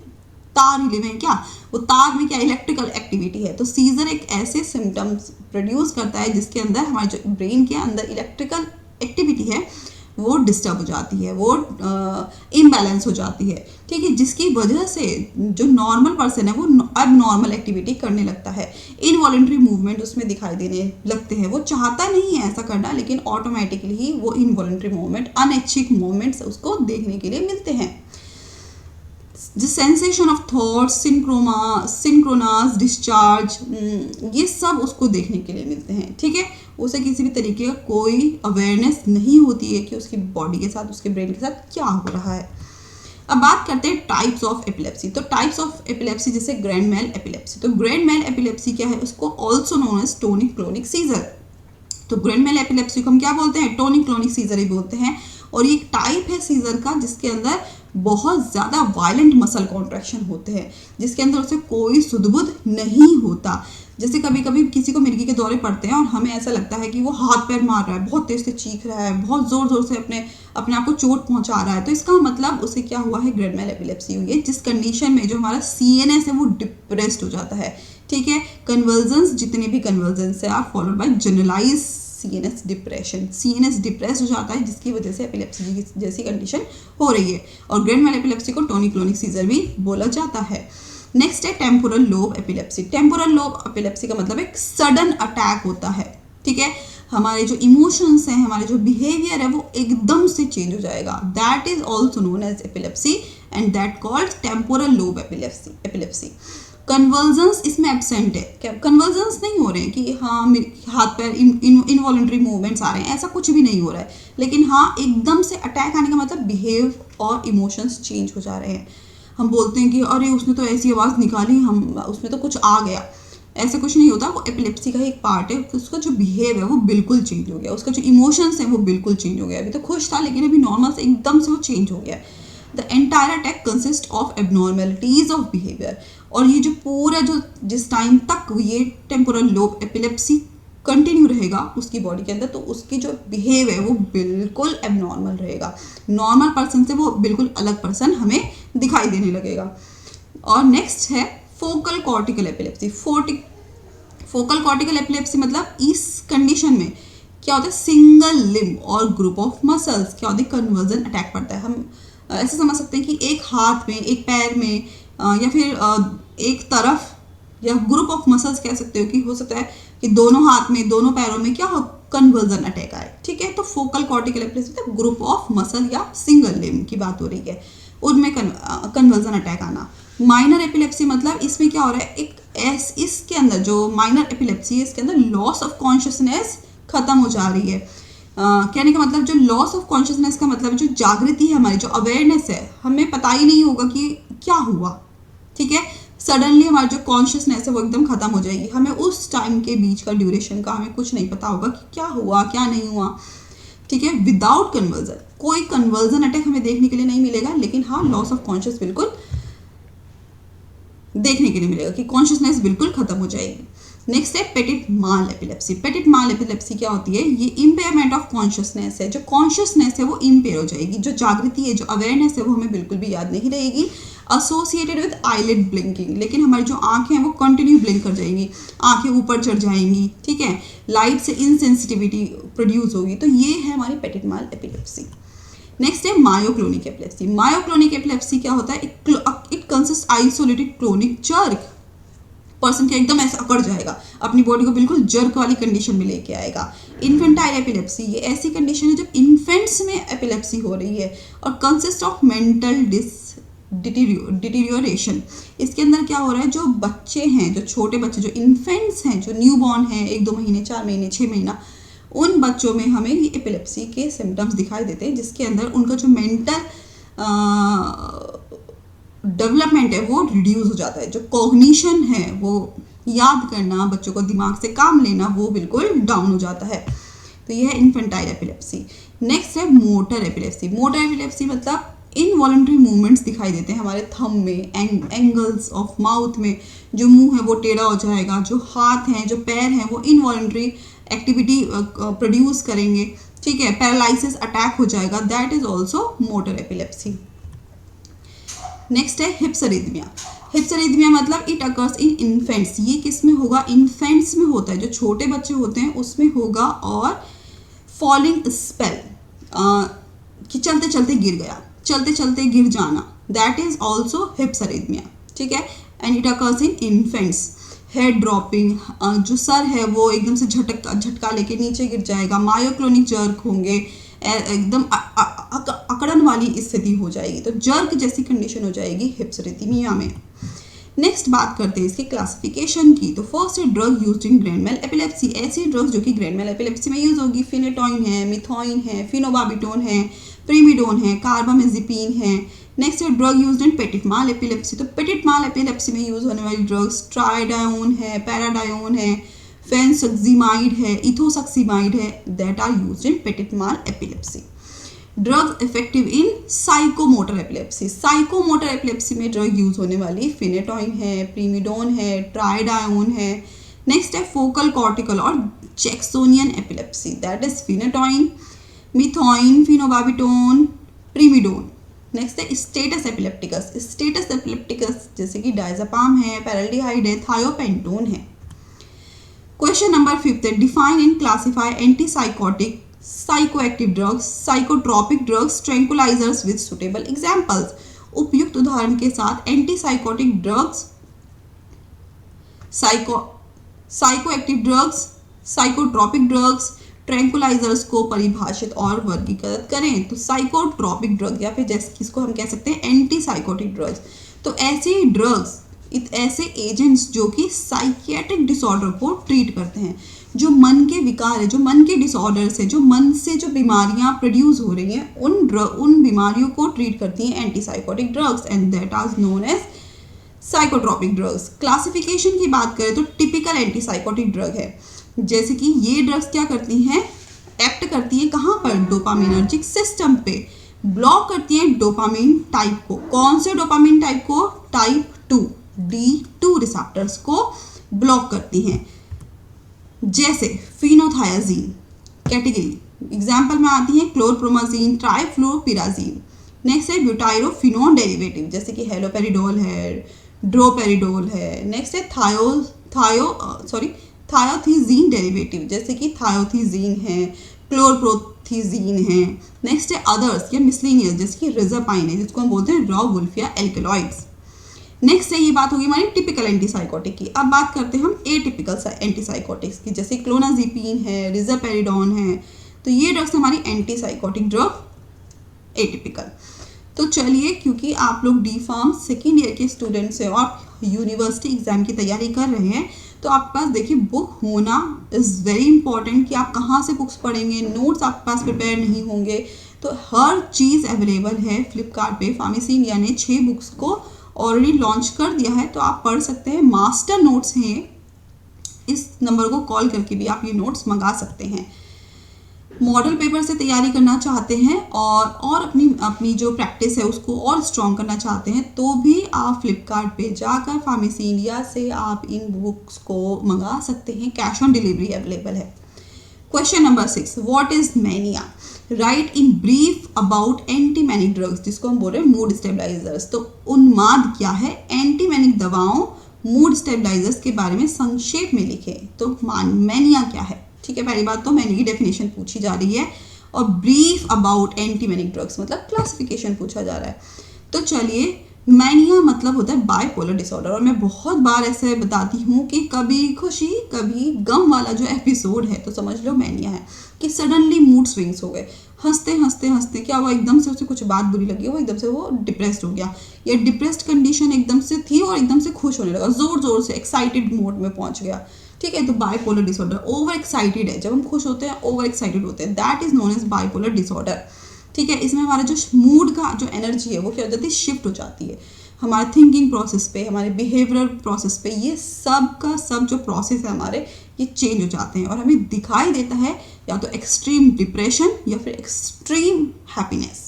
तार हिले में क्या, वो तार में क्या इलेक्ट्रिकल एक्टिविटी है, तो सीजर एक ऐसे सिम्टम्स प्रोड्यूस करता है जिसके अंदर हमारे जो ब्रेन के अंदर इलेक्ट्रिकल एक्टिविटी है वो डिस्टर्ब हो जाती है, वो इम्बैलेंस हो जाती है। ठीक है, जिसकी वजह से जो नॉर्मल पर्सन है वो अब नॉर्मल एक्टिविटी करने लगता है, इनवॉलेंट्री मूवमेंट उसमें दिखाई देने लगते हैं। वो चाहता नहीं है ऐसा करना, लेकिन ऑटोमेटिकली ही वो इनवॉलेंट्री मूवमेंट, अनैच्छिक मूवमेंट्स उसको देखने के लिए मिलते हैं। The sensation of thoughts, synchronous discharge, ये सब उसको देखने के लिए मिलते हैं। ठीक है, उसे किसी भी तरीके का कोई अवेयरनेस नहीं होती है कि उसकी बॉडी के साथ, उसके ब्रेन के साथ क्या हो रहा है। अब बात करते हैं टाइप्स ऑफ एपिलेप्सी। तो टाइप्स ऑफ एपिलेप्सी, जैसे ग्रैंड मैल एपिलेप्सी। तो ग्रैंड मैल एपिलेप्सी क्या है? उसको also known as tonic clonic seizure. तो ग्रैंड मैल एपिलेप्सी को हम क्या बोलते हैं? टोनिक क्लोनिक सीजर ही बोलते हैं। और ये एक टाइप है सीजर का जिसके अंदर बहुत ज़्यादा वायलेंट मसल कॉन्ट्रैक्शन होते हैं, जिसके अंदर उसे कोई सुध-बुध नहीं होता। जैसे कभी कभी किसी को मिर्गी के दौरे पड़ते हैं और हमें ऐसा लगता है कि वो हाथ पैर मार रहा है, बहुत तेज से चीख रहा है, बहुत ज़ोर ज़ोर से अपने आप को चोट पहुंचा रहा है, तो इसका मतलब उसे क्या हुआ है? ग्रैंड मैल एपिलेप्सी हुई है, जिस कंडीशन में जो हमारा सीएनएस है वो डिप्रेस्ड हो जाता है। ठीक है, कन्वर्जन्स, जितने भी कन्वर्जन्स है are followed by generalise CNS depression. CNS depress हो जाता है, जिसकी वजह से एपिलेप्सी जैसी कंडीशन हो रही है। और ग्रैंड मैल एपिलेप्सी को टोनिक क्लोनिक सीजर भी बोला जाता है। नेक्स्ट है temporal lobe epilepsy. Temporal lobe epilepsy का मतलब एक सडन अटैक होता है। ठीक है, हमारे जो इमोशंस हैं, हमारे जो बिहेवियर है वो एकदम से चेंज हो जाएगा। That is also known as epilepsy and that called temporal lobe epilepsy. Convulsions इसमें एब्सेंट है। क्या कन्वर्जन्स नहीं हो रहे हैं कि हाँ हाथ पैर इनवॉलेंट्री मूवमेंट्स आ रहे हैं, ऐसा कुछ भी नहीं हो रहा है, लेकिन हाँ एकदम से अटैक आने का मतलब बिहेव और इमोशंस चेंज हो जा रहे हैं। हम बोलते हैं कि अरे उसने तो ऐसी आवाज़ निकाली, हम उसमें तो कुछ आ गया, ऐसा कुछ नहीं होता। वो एपिलेप्सी का एक पार्ट है, उसका जो बिहेव है वो बिल्कुल चेंज हो गया, उसका जो इमोशंस है वो बिल्कुल चेंज हो गया। अभी तो खुश था लेकिन अभी नॉर्मल से एकदम से वो चेंज हो गया। The entire attack consist of abnormalities of behaviour. और ये जो पूरा जो जिस टाइम तक ये टेम्पोरल लोब एपिलेप्सी कंटिन्यू रहेगा उसकी बॉडी के अंदर, तो उसकी जो बिहेव है वो बिल्कुल एबनॉर्मल रहेगा। नॉर्मल पर्सन से वो बिल्कुल अलग पर्सन हमें दिखाई देने लगेगा। और नेक्स्ट है focal cortical epilepsy. Focal cortical epilepsy मतलब इस कंडीशन में क्या होता है? सिंगल लिम्ब और ग्रुप ऑफ मसल्स क्या होती है? कन्वर्जन अटैक पड़ता है। हम ऐसे समझ सकते हैं कि एक हाथ में, एक पैर में, या फिर एक तरफ, या ग्रुप ऑफ मसल्स कह सकते हो कि हो सकता है कि दोनों हाथ में, दोनों पैरों में क्या हो? कन्वर्जन अटैक आए। ठीक है, तो फोकल कॉर्टिकल एपिलेप्सी मतलब ग्रुप ऑफ मसल या सिंगल लिम्ब की बात हो रही है, उनमें कन्वर्जन अटैक आना। माइनर एपिलेप्सी मतलब इसमें क्या हो रहा है? इसके अंदर जो माइनर एपिलेप्सी है इसके अंदर लॉस ऑफ कॉन्शियसनेस खत्म हो जा रही है। कहने का मतलब जो लॉस ऑफ कॉन्शियसनेस का मतलब जो जागृति है, हमारी जो अवेयरनेस है, हमें पता ही नहीं होगा कि क्या हुआ। ठीक है, सडनली हमारी जो कॉन्शियसनेस है वो एकदम खत्म हो जाएगी। हमें उस टाइम के बीच का ड्यूरेशन का हमें कुछ नहीं पता होगा कि क्या हुआ क्या नहीं हुआ। ठीक है, विदाउट कन्वर्जन, कोई कन्वर्जन अटैक हमें देखने के लिए नहीं मिलेगा, लेकिन हाँ लॉस ऑफ कॉन्शियस बिल्कुल देखने के लिए मिलेगा कि कॉन्शियसनेस बिल्कुल खत्म हो जाएगी। नेक्स्ट है petit mal epilepsy. Petit mal epilepsy क्या होती है? ये इम्पेयरमेंट ऑफ कॉन्शियसनेस है। जो कॉन्शियसनेस है वो इम्पेयर हो जाएगी, जो जागृति है, जो अवेयरनेस है वो हमें बिल्कुल भी याद नहीं रहेगी। एसोसिएटेड विद आईलिड ब्लिंकिंग, लेकिन हमारी जो आंखें हैं वो कंटिन्यू ब्लिंक कर जाएंगी, आंखें ऊपर चढ़ जाएंगी। ठीक है, लाइट से इनसेंसिटिविटी प्रोड्यूस होगी। तो ये है हमारी पेटिट माल एपिलेप्सी। नेक्स्ट है मायोक्लोनिक एपिलेप्सी। मायोक्लोनिक एपिलेप्सी क्या होता है? It consist isolated clonic jerk. Person का एकदम ऐसा अकड़ जाएगा, अपनी बॉडी को बिल्कुल जर्क वाली कंडीशन में लेके आएगा। इन्फेंटाइल एपिलेप्सी, ये ऐसी कंडीशन है जब इन्फेंट्स में एपिलेप्सी हो रही है और कंसिस्ट ऑफ मेंटल डिटीरियोरेशन। इसके अंदर क्या हो रहा है, जो बच्चे हैं, जो छोटे बच्चे, जो इन्फेंट्स हैं, जो न्यू बॉर्न हैं, 1-2 महीने, 4 महीने, 6 महीना, उन बच्चों में हमें ये एपिलेप्सी के सिम्टम्स दिखाई देते हैं, जिसके अंदर उनका जो मेंटल डेवलपमेंट है वो रिड्यूस हो जाता है, जो कॉग्निशन है, वो याद करना, बच्चों को दिमाग से काम लेना, वो बिल्कुल डाउन हो जाता है। तो यह है इन्फेंटाइल एपिलेप्सी। नेक्स्ट है मोटर एपिलेप्सी। मोटर एपिलेप्सी मतलब इनवॉलंटरी मूवमेंट्स दिखाई देते हैं हमारे थंब में, एंगल्स ऑफ माउथ में, जो मुंह है वो टेढ़ा हो जाएगा, जो हाथ हैं, जो पैर हैं, वो इनवॉलंटरी एक्टिविटी प्रोड्यूस करेंगे, ठीक है, पैरालिसिस, अटैक हो जाएगा, that is also motor epilepsy. Next है हिप्स अरिथमिया। हिप्स अरिथमिया मतलब इट अकर्स इन इन्फेंट्स। ये किस में होगा, इन्फेंट्स में होता है, जो छोटे बच्चे होते हैं उसमें होगा। और फॉलिंग स्पेल, कि चलते चलते गिर गया, चलते चलते गिर जाना, दैट इज ऑल्सो हिप्स अरिथमिया, ठीक है, and it occurs in infants. Head dropping, जो सर है वो एकदम से झटका लेके नीचे गिर जाएगा, मायोक्लोनिक जर्क होंगे, एकदम अकड़न वाली स्थिति हो जाएगी, तो जर्क जैसी कंडीशन हो जाएगी हिप्स अरिथमिया में। नेक्स्ट बात करते हैं इसके क्लासिफिकेशन की। तो फर्स्ट है drug used in grand mal epilepsy. ऐसी ड्रग्स जो कि ग्रैंड मैल एपिलेप्सी में यूज होगी, फिनेटोइन है, मिथोइन है, फिनोबाबिटोन है, प्रीमिडोन है, कार्बामेजेपिन है। नेक्स्ट है drug used in petit mal epilepsy. तो पेटिट माल एपिलेप्सी में यूज होने वाली ड्रग्स ट्राइडायोन है, पैराडायोन है, फेंसक्सिमाइड है, इथोसक्सिमाइड है, that are used in petit mal epilepsy. Drug effective in psychomotor epilepsy. Psychomotor epilepsy में ड्रग यूज होने वाली फिनेटोइन है, प्रीमिडोन है, ट्राइडायोन है। नेक्स्ट है फोकल कॉर्टिकल और Jacksonian epilepsy, that is phenytoin, methoin, phenobarbitone, primidone. Next है स्टेटस एपिलेप्टिकस। स्टेटस एपिलेप्टिकस जैसे कि डायज़ेपाम है, पैराल्डिहाइड है, थायोपेंटोन है। क्वेश्चन नंबर 5 है define and classify antipsychotic, psychoactive drugs, psychotropic drugs, tranquillisers with suitable examples. उपयुक्त उदाहरण के साथ antipsychotic drugs, psychoactive drugs, psychotropic drugs, tranquillisers को परिभाषित और वर्गीकृत करें। तो साइकोट्रोपिक ड्रग या फिर जैसे इसको हम कह सकते हैं एंटीसाइकोटिक ड्रग्स। तो ऐसे ड्रग्स, ऐसे एजेंट्स जो कि साइकियाट्रिक डिसऑर्डर को ट्रीट करते हैं, जो मन के विकार है, जो मन के डिसऑर्डर्स है, जो मन से जो बीमारियां प्रोड्यूस हो रही हैं, उन बीमारियों को ट्रीट करती हैं antipsychotic drugs, and that are known as psychotropic drugs. Classification की बात करें तो टिपिकल एंटीसाइकोटिक ड्रग है, जैसे कि ये ड्रग्स क्या करती हैं, एक्ट करती हैं कहाँ पर, डोपामिनर्जिक सिस्टम पे, ब्लॉक करती हैं डोपामिन टाइप को। कौन से डोपामिन टाइप को, टाइप 2, D2 रिसेप्टर्स को ब्लॉक करती हैं, जैसे फिनोथायाजीन कैटेगरी एग्जाम्पल में आती है, क्लोरप्रोमाजीन, ट्राइफ्लोपिराजीन। नेक्स्ट है ब्यूटाइरोफिनोन डेरिवेटिव, जैसे कि हेलोपेरिडोल है, ड्रोपेरिडोल है। नेक्स्ट है थायोथीजीन डेरिवेटिव, जैसे कि थायोथीजीन है, क्लोरप्रोथीजीन है। नेक्स्ट है अदर्स या मिसलेनियस, जैसे कि रिजापाइन है, जिसको हम बोलते हैं रॉ वुल्फ या एल्केलॉइड्स। नेक्स्ट है, ये बात होगी हमारी टिपिकल एंटीसाइकोटिक की। अब बात करते हैं हम एटिपिकल एंटीसाइकोटिक्स की, जैसे क्लोनाजीपीन है, रिजापेरिडोन है। तो ये ड्रग्स हमारी एंटीसाइकोटिक ड्रग एटिपिकल। तो चलिए, क्योंकि आप लोग डी फार्म सेकेंड ईयर के स्टूडेंट्स हैं और यूनिवर्सिटी एग्जाम की तैयारी कर रहे हैं, तो आपके पास देखिए बुक होना इज़ वेरी इंपॉर्टेंट, कि आप कहाँ से बुक्स पढ़ेंगे, नोट्स आपके पास प्रिपेयर नहीं होंगे। तो हर चीज़ अवेलेबल है फ्लिपकार्ट पे। फार्मेसी इंडिया ने 6 बुक्स को ऑलरेडी लॉन्च कर दिया है, तो आप पढ़ सकते हैं। मास्टर नोट्स हैं, इस नंबर को कॉल करके भी आप ये नोट्स मंगा सकते हैं। मॉडल पेपर से तैयारी करना चाहते हैं और अपनी जो प्रैक्टिस है उसको और स्ट्रॉन्ग करना चाहते हैं, तो भी आप फ्लिपकार्ट पे जाकर फार्मेसी इंडिया से आप इन बुक्स को मंगा सकते हैं। कैश ऑन डिलीवरी अवेलेबल है। Question number 6, what is mania? Write in brief about antimanic drugs, जिसको हम बोल रहे हैं मूड स्टेबलाइजर्स। तो उन्माद क्या है? एंटीमैनिक दवाओं, मूड स्टेबलाइजर्स के बारे में संक्षेप में लिखे। तो मैनिया क्या है? ठीक है, पहली बात तो मैनिया की डेफिनेशन पूछी जा रही है, और ब्रीफ अबाउट एंटीमैनिक ड्रग्स मतलब क्लासिफिकेशन पूछा जा रहा है। तो चलिए, मैनिया मतलब होता है बाइपोलर डिसऑर्डर। और मैं बहुत बार ऐसे बताती हूँ कि कभी खुशी कभी गम वाला जो एपिसोड है तो समझ लो मैनिया है, कि सडनली मूड स्विंग्स हो गए, हंसते हंसते हंसते क्या हुआ, एकदम से उसे कुछ बात बुरी लगी, वो एकदम से वो डिप्रेस्ड हो गया, या डिप्रेस्ड कंडीशन एकदम से थी और एकदम से खुश होने लगा, जोर जोर से एक्साइटेड मोड में पहुंच गया। ठीक है, तो बाइपोलर डिसऑर्डर ओवर एक्साइटेड है, जब हम खुश होते हैं ओवर एक्साइटेड होते हैं, that is known as bipolar disorder. ठीक है, इसमें हमारा जो मूड का जो एनर्जी है वो क्या हो जाती है, शिफ्ट हो जाती है, हमारे थिंकिंग प्रोसेस पे, हमारे बिहेवियरल प्रोसेस पे, ये सब का सब जो प्रोसेस है हमारे, ये चेंज हो जाते हैं और हमें दिखाई देता है या तो एक्सट्रीम डिप्रेशन या फिर एक्सट्रीम हैप्पीनेस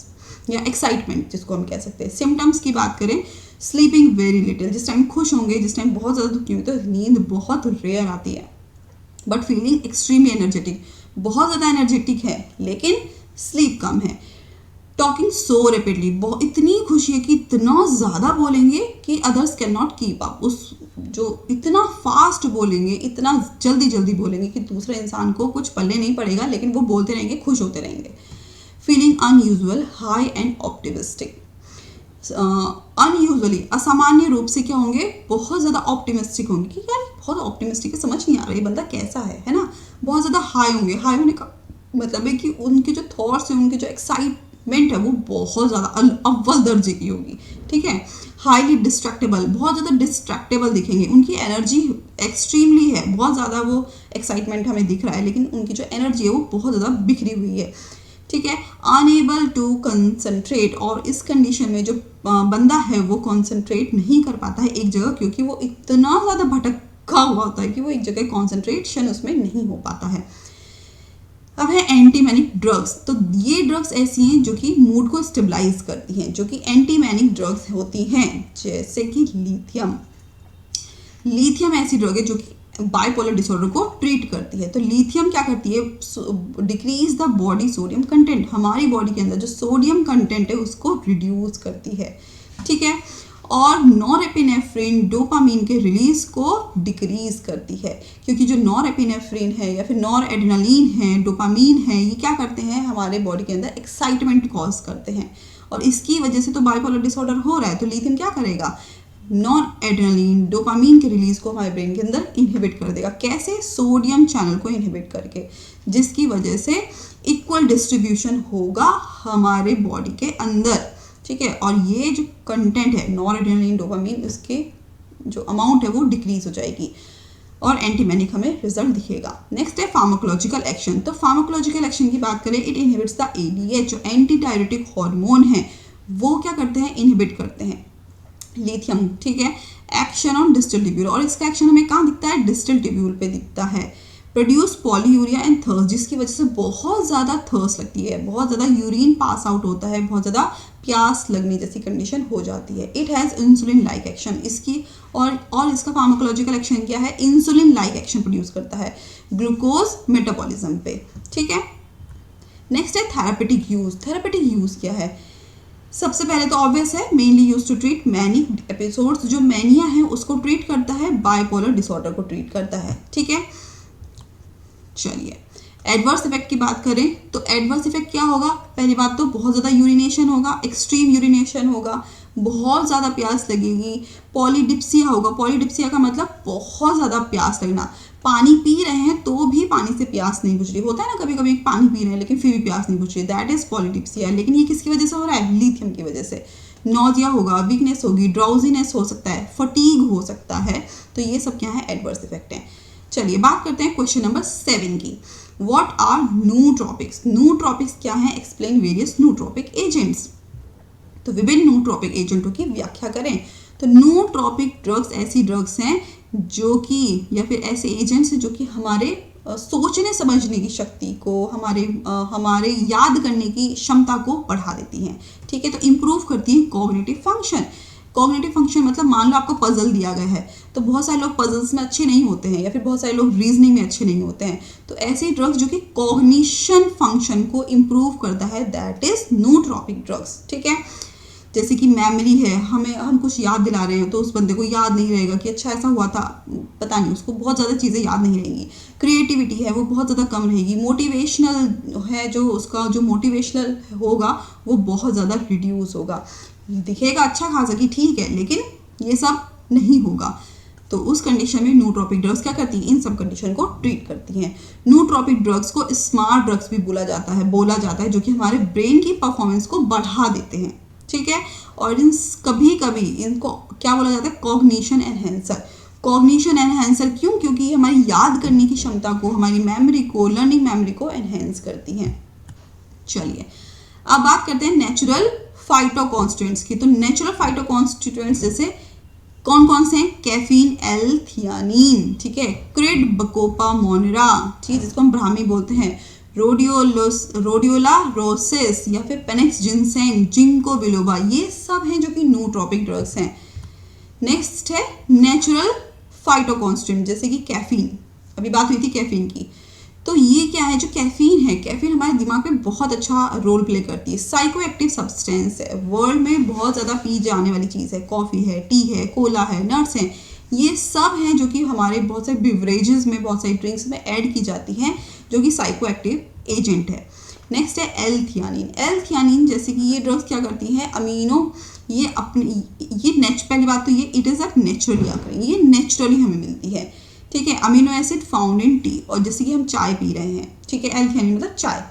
या एक्साइटमेंट जिसको हम कह सकते हैं। सिम्टम्स की बात करें, स्लीपिंग वेरी लिटिल, जिस टाइम खुश होंगे, जिस टाइम बहुत ज़्यादा दुखी होंगे तो नींद बहुत रेयर आती है, बट फीलिंग एक्सट्रीमली एनर्जेटिक, बहुत ज़्यादा एनर्जेटिक है लेकिन स्लीप कम है। टॉकिंग सो रेपिडली, इतनी खुशी है कि इतना ज़्यादा बोलेंगे कि others can not keep up, उस जो इतना फास्ट बोलेंगे, इतना जल्दी जल्दी बोलेंगे कि दूसरे इंसान को कुछ पल्ले नहीं पड़ेगा, लेकिन वो बोलते रहेंगे, खुश होते रहेंगे। Feeling unusual high and optimistic, unusually असामान्य रूप से क्या होंगे, बहुत ज़्यादा ऑप्टिमिस्टिक होंगे कि यार बहुत ऑप्टिमिस्टिक है, समझ नहीं आ रहा ये बंदा कैसा है ना। बहुत ज़्यादा हाई होंगे, हाई होने का मतलब है कि उनके जो थॉट्स हैं, उनके जो एक्साइटमेंट है वो बहुत ज़्यादा अव्वल दर्जे की होगी। ठीक है, हाईली डिस्ट्रैक्टेबल, बहुत ज़्यादा डिस्ट्रैक्टेबल दिखेंगे, उनकी एनर्जी एक्सट्रीमली है, बहुत ज़्यादा वो एक्साइटमेंट हमें दिख रहा है लेकिन उनकी जो एनर्जी है वो बहुत ज़्यादा बिखरी हुई है। ठीक है, अनेबल टू कंसंट्रेट, और इस कंडीशन में जो बंदा है वो कंसंट्रेट नहीं कर पाता है एक जगह, क्योंकि वो इतना ज़्यादा भटका हुआ होता है कि वो एक जगह कंसंट्रेशन उसमें नहीं हो पाता है। अब है एंटीमैनिक ड्रग्स, तो ये ड्रग्स ऐसी हैं जो कि मूड को स्टेबलाइज करती हैं, जो कि एंटीमैनिक ड्रग्स होती हैं, जैसे कि लिथियम। लिथियम ऐसी ड्रग है जो कि बाइपोलर डिसऑर्डर को ट्रीट करती है। तो लिथियम क्या करती है, decrease the body sodium content, हमारी बॉडी के अंदर जो सोडियम कंटेंट है उसको रिड्यूस करती है। ठीक है, और नॉरएपिनेफ्रिन डोपामीन के रिलीज को डिक्रीज करती है, क्योंकि जो नॉरएपिनेफ्रिन है या फिर नॉरएड्रेनालिन है, डोपामीन है, ये क्या करते हैं, हमारे बॉडी के अंदर एक्साइटमेंट कॉज करते हैं, और इसकी वजह से तो बाइपोलर डिसऑर्डर हो रहा है। तो लिथियम क्या करेगा, नॉरएड्रेनालिन डोपामीन के रिलीज को हमारे ब्रेन के अंदर इनहिबिट कर देगा। कैसे, सोडियम चैनल को इनहिबिट करके, जिसकी वजह से इक्वल डिस्ट्रीब्यूशन होगा हमारे बॉडी के अंदर। ठीक है, और ये जो कंटेंट है नॉरएड्रेनालिन डोपामीन, उसके जो अमाउंट है वो डिक्रीज हो जाएगी और एंटीमैनिक हमें रिजल्ट दिखेगा। नेक्स्ट है फार्माकोलॉजिकल एक्शन। तो फार्माकोलॉजिकल एक्शन की बात करें, इट इनहिबिट्स द एडीएच, जो एंटी डायरेटिक हार्मोन है वो क्या करते हैं, इनहिबिट करते हैं लिथियम। ठीक है, एक्शन ऑन डिस्टल ट्यूब्यूल, और इसका एक्शन हमें कहाँ दिखता है, डिस्टल ट्यूब्यूल पे दिखता है। प्रोड्यूस पॉलीयूरिया एंड थर्स्ट, जिसकी वजह से बहुत ज़्यादा थर्स्ट लगती है, बहुत ज़्यादा यूरिन पास आउट होता है, बहुत ज़्यादा प्यास लगने जैसी कंडीशन हो जाती है। It has insulin like action, इसकी और इसका फार्माकोलॉजिकल एक्शन क्या है, इंसुलिन लाइक एक्शन प्रोड्यूस करता है ग्लूकोज मेटाबॉलिज्म पे। ठीक है, नेक्स्ट है थेरापेटिक यूज। थेरापेटिक यूज क्या है, सबसे पहले तो ऑब्वियस है, mainly use to treat manic episodes, जो मैनिया है उसको ट्रीट करता है, बाइपोलर डिसऑर्डर को ट्रीट करता है। ठीक है, चलिए एडवर्स इफेक्ट की बात करें तो एडवर्स इफेक्ट क्या होगा, पहली बात तो बहुत ज़्यादा यूरिनेशन होगा, एक्सट्रीम यूरिनेशन होगा, बहुत ज़्यादा प्यास लगेगी, पॉलीडिप्सिया होगा। पॉलीडिप्सिया का मतलब बहुत ज़्यादा प्यास लगना, पानी पी रहे हैं तो भी पानी से प्यास नहीं बुझ रही, होता है ना कभी कभी पानी पी रहे हैं लेकिन फिर भी प्यास नहीं बुझ रही, दैट इज पॉलीडिप्सिया। लेकिन ये किसकी वजह से हो रहा है, लिथियम की वजह से। नोजिया होगा, वीकनेस होगी, ड्राउजीनेस हो सकता है, फटीग हो सकता है, तो ये सब क्या है, एडवर्स इफेक्ट है। चलिए बात करते हैं क्वेश्चन नंबर 7 की, व्हाट आर नूट्रोपिक्स। नूट्रोपिक्स क्या है, एक्सप्लेन वेरियस नूट्रोपिक एजेंट्स। तो विभिन्न नूट्रोपिक एजेंटों की व्याख्या करें। तो नूट्रोपिक ड्रग्स ऐसी ड्रग्स हैं जो कि या फिर ऐसे एजेंट्स हैं जो कि हमारे सोचने समझने की शक्ति को, हमारे याद करने की क्षमता को बढ़ा देती हैं। ठीक है, तो इम्प्रूव करती हैं कॉग्निटिव फंक्शन। कॉग्निटिव फंक्शन मतलब मान लो आपको पजल दिया गया है, तो बहुत सारे लोग पजल्स में अच्छे नहीं होते हैं या फिर बहुत सारे लोग रीजनिंग में अच्छे नहीं होते हैं, तो ऐसे ड्रग्स जो कि कॉग्निशन फंक्शन को इम्प्रूव करता है, दैट इज नूट्रोपिक ड्रग्स। ठीक है, जैसे कि मेमोरी है, हम कुछ याद दिला रहे हैं तो उस बंदे को याद नहीं रहेगा कि अच्छा ऐसा हुआ था, पता नहीं, उसको बहुत ज़्यादा चीज़ें याद नहीं रहेंगी। क्रिएटिविटी है वो बहुत ज़्यादा कम रहेगी। मोटिवेशनल है, जो उसका जो मोटिवेशनल होगा वो बहुत ज़्यादा रिड्यूस होगा। दिखेगा अच्छा खासा कि ठीक है, लेकिन ये सब नहीं होगा। तो उस कंडीशन में नूट्रोपिक ड्रग्स क्या करती हैं, इन सब कंडीशन को ट्रीट करती हैं। नूट्रोपिक ड्रग्स को स्मार्ट ड्रग्स भी बोला जाता है, जो कि हमारे ब्रेन की परफॉर्मेंस को बढ़ा देते हैं, ठीक है। और इन कभी कभी इनको क्या बोला जाता है, कॉग्निशन एनहेंसर। कॉग्निशन एनहेंसर क्यों, क्योंकि ये हमारी याद करने की क्षमता को, हमारी मेमोरी को, लर्निंग मेमोरी को एनहेंस करती हैं। चलिए अब बात करते हैं नेचुरल फाइटोकॉन्स्टिट्यूएंट्स की। तो नेचुरल फाइटोकॉन्स्टिट्यूएंट्स जैसे कौन कौन से हैं, कैफीन, एल थियानिन, ठीक है, क्रिड बकोपा मोनेरा, ठीक है, जिसको हम ब्राह्मी बोलते हैं, रोडियोला रोसिस या फिर पेनेक्स जिनसेंग, जिंको बिलोबा, ये सब हैं जो कि नूट्रोपिक ड्रग्स हैं। नेक्स्ट है नेचुरल फाइटोकॉन्स्टिट्यूएंट जैसे कि कैफीन, अभी बात हुई थी कैफीन की। तो ये क्या है, जो कैफीन है, कैफीन हमारे दिमाग में बहुत अच्छा रोल प्ले करती है, साइको एक्टिव सब्सटेंस है, वर्ल्ड में बहुत ज़्यादा पी जाने वाली चीज़ है, कॉफ़ी है, टी है, कोला है, नट्स हैं, ये सब हैं जो कि हमारे बहुत सारे बिवरेजेस में, बहुत सारी ड्रिंक्स में ऐड की जाती हैं, जो कि साइको एक्टिव एजेंट है। नेक्स्ट है एल थियानिन। एल थियानिन जैसे कि ये ड्रग्स क्या करती हैं, अमीनो, ये पहली बात तो ये इट इज़ अ नेचुरली आकर, ये नेचुरली हमें मिलती है, ठीक है। Amino acid found in T, और जैसे कि हम चाय पी रहे हैं, ठीक है, एल थियानिन मतलब चाय,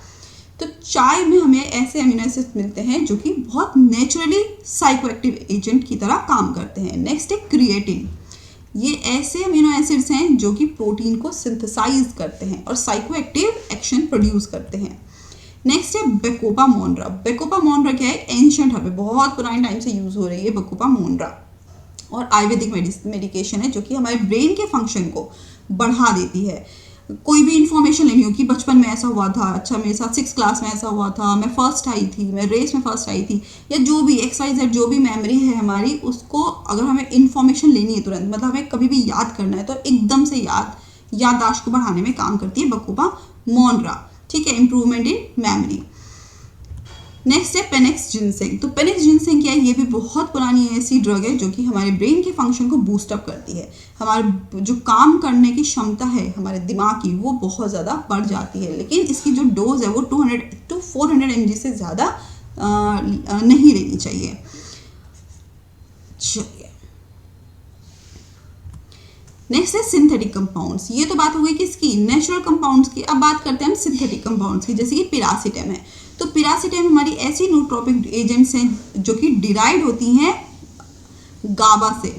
तो चाय में हमें ऐसे अमीनो एसिड मिलते हैं जो कि बहुत नेचुरली साइकोएक्टिव एजेंट की तरह काम करते हैं। नेक्स्ट है क्रिएटिन। ये ऐसे अमीनो एसिड्स हैं जो कि प्रोटीन को सिंथेसाइज करते हैं और साइकोएक्टिव एक्शन प्रोड्यूस करते हैं। नेक्स्ट है बेकोपा मोनरा। बेकोपा मोनरा क्या है, एंशिएंट हर्ब, बहुत पुराने टाइम से यूज हो रही है बेकोपा मोनरा, और आयुर्वेदिक मेडिकेशन है जो कि हमारे ब्रेन के फंक्शन को बढ़ा देती है। कोई भी इंफॉर्मेशन लेनी हो कि बचपन में ऐसा हुआ था, अच्छा मेरे साथ 6th क्लास में ऐसा हुआ था, मैं फर्स्ट आई थी, मैं रेस में फर्स्ट आई थी, या जो भी XYZ जो भी मेमोरी है हमारी, उसको अगर हमें इंफॉर्मेशन लेनी है तुरंत, मतलब हमें कभी भी याद करना है, तो एकदम से याददाश्त को बढ़ाने में काम करती है बेकोपा मोनरा, ठीक है, इंप्रूवमेंट इन मेमोरी। नेक्स्ट है पेनेक्स जिनसेंग। तो पेनेक्स जिनसेंग क्या है, ये भी बहुत पुरानी ऐसी ड्रग है जो कि हमारे ब्रेन के फंक्शन को बूस्ट अप करती है, हमारे जो काम करने की क्षमता है हमारे दिमाग की, वो बहुत ज़्यादा बढ़ जाती है, लेकिन इसकी जो डोज है वो 200 to 400 mg से ज़्यादा नहीं लेनी चाहिए। चलिए नेक्स्ट है सिंथेटिक कंपाउंड्स। ये तो बात हो गई किसकी, नेचुरल कंपाउंड्स की। अब बात करते हैं हम सिंथेटिक कंपाउंड्स की, जैसे कि पिरासिटम है। तो पिरासिटम हमारी ऐसी नूट्रोपिक एजेंट्स हैं जो कि डिराइव होती हैं गाबा से,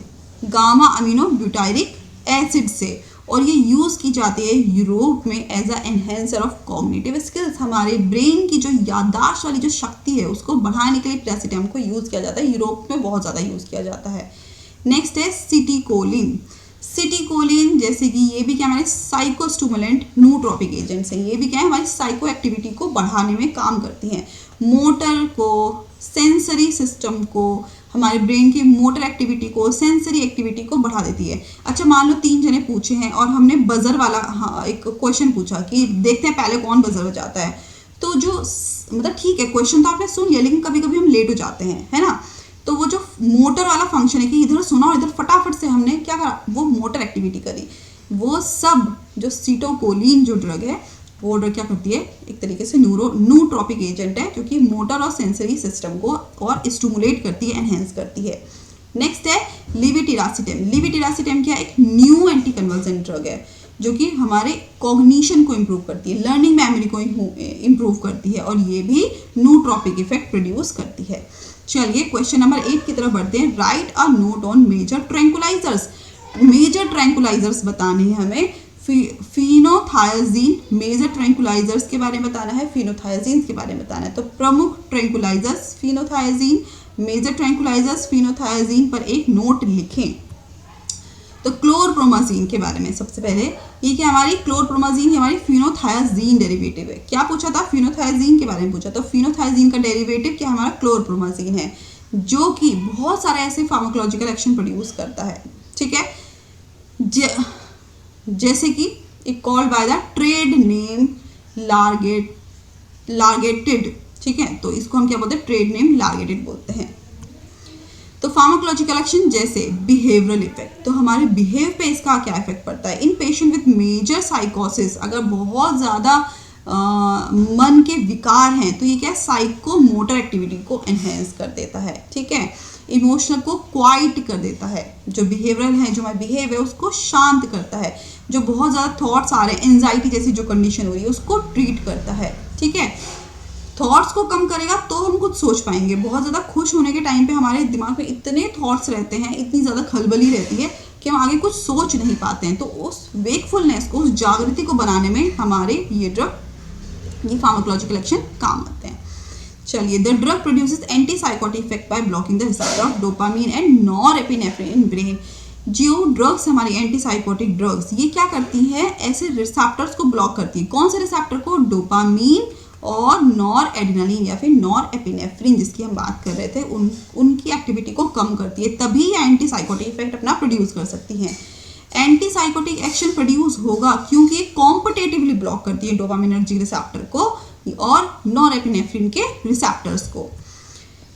गामा अमीनो ब्यूटाइरिक एसिड से, और ये यूज़ की जाती है यूरोप में as a enhancer of cognitive skills. हमारे ब्रेन की जो याददाश्त वाली जो शक्ति है उसको बढ़ाने के लिए पिरासिटम को यूज़ किया जाता है, यूरोप में बहुत ज़्यादा यूज़ किया जाता है। नेक्स्ट है सिटिकोलिन। सिटिकोलिन जैसे कि ये भी क्या हमारे साइकोस्टिमुलेंट नूट्रोपिक एजेंट्स हैं, ये भी क्या है हमारी साइको एक्टिविटी को बढ़ाने में काम करती हैं, मोटर को, सेंसरी सिस्टम को, हमारे ब्रेन की मोटर एक्टिविटी को, सेंसरी एक्टिविटी को बढ़ा देती है। अच्छा मान लो 3 जने पूछे हैं और हमने बजर वाला एक क्वेश्चन पूछा कि देखते हैं पहले कौन बजर हो जाता है, तो जो मतलब ठीक है क्वेश्चन तो आपने सुन लिया, लेकिन कभी कभी हम लेट हो जाते हैं, है ना, तो वो जो मोटर वाला फंक्शन है कि इधर सुना और इधर फटाफट से हमने क्या करा, वो मोटर एक्टिविटी करी, वो सब जो सिटोकोलिन जो ड्रग है वो ड्रग क्या करती है, एक तरीके से नूट्रोपिक एजेंट है क्योंकि मोटर और सेंसरी सिस्टम को और स्टिमुलेट करती है, एनहेंस करती है। नेक्स्ट है लिविटिरासिटम। लिविटिरासिटम क्या एक न्यू एंटी कन्वर्जेंट ड्रग है जो कि हमारे कॉग्निशन को इम्प्रूव करती है, लर्निंग मेमोरी को इम्प्रूव करती है, और ये भी नूट्रोपिक इफेक्ट प्रोड्यूस करती है। चलिए क्वेश्चन नंबर 8 की तरफ बढ़ते हैं। Write a note on major tranquillisers. Major tranquillisers बताने हैं हमें, फिनोथायाजीन, मेजर ट्रैंकुलाइजर्स के बारे में बताना है, फिनोथायाजीन के बारे में बताना है। तो प्रमुख ट्रैंकुलाइजर्स फिनोथायाजीन, मेजर ट्रैंकुलाइजर्स फिनोथायाजीन पर एक नोट लिखें। तो क्लोरप्रोमाजीन के बारे में सबसे पहले, ये क्या हमारी क्लोरप्रोमाजीन हमारी फिनोथायाजीन डेरिवेटिव है। क्या पूछा था, फिनोथायाजीन के बारे में पूछा, तो फिनोथायाजीन का डेरिवेटिव क्या हमारा क्लोरप्रोमाजीन है, जो कि बहुत सारे ऐसे फार्माकोलॉजिकल एक्शन प्रोड्यूस करता है, ठीक है, जैसे कि एक called by the trade name Largactil, ठीक है, तो इसको हम क्या बोलते हैं, ट्रेड नेम लार्गेटेड बोलते हैं। तो फार्माकोलॉजिकल एक्शन जैसे बिहेवियरल इफेक्ट, तो हमारे बिहेव पे इसका क्या इफेक्ट पड़ता है। इन पेशेंट विद मेजर साइकोसिस, अगर बहुत ज़्यादा मन के विकार हैं तो ये क्या है, साइको मोटर एक्टिविटी को एनहेंस कर देता है, ठीक है। इमोशनल को क्वाइट कर देता है, जो बिहेवियरल है, जो हमारा बिहेव है उसको शांत करता है, जो बहुत ज़्यादा थॉट्स आ रहे हैं, एंजाइटी जैसी जो कंडीशन हो रही है उसको ट्रीट करता है, ठीक है। थॉट्स को कम करेगा तो हम कुछ सोच पाएंगे। बहुत ज़्यादा खुश होने के टाइम पे हमारे दिमाग में इतने थॉट्स रहते हैं, इतनी ज़्यादा खलबली रहती है कि हम आगे कुछ सोच नहीं पाते हैं। तो उस वेकफुलनेस को, उस जागृति को बनाने में हमारे ये ड्रग, ये फार्माकोलॉजिकल एक्शन काम आते हैं। चलिए, the drug produces anti psychotic effect by blocking the receptor of dopamine and norepinephrine in brain. जो ड्रग्स हमारी एंटी साइकोटिक ड्रग्स, ये क्या करती हैं, ऐसे रिसेप्टर्स को ब्लॉक करती है। कौन से रिसेप्टर को? डोपामीन और नॉर एड्रेनालिन या फिर नॉर एपिनेफ्रिन जिसकी हम बात कर रहे थे, उनकी एक्टिविटी को कम करती है, तभी ये एंटी साइकोटिक इफेक्ट अपना प्रोड्यूस कर सकती हैं। एंटी साइकोटिक एक्शन प्रोड्यूस होगा क्योंकि ये कॉम्पिटेटिवली ब्लॉक करती है डोपामिनर्जिक रिसेप्टर को और नॉर एपिनेफ्रिन के रिसेप्टर्स को।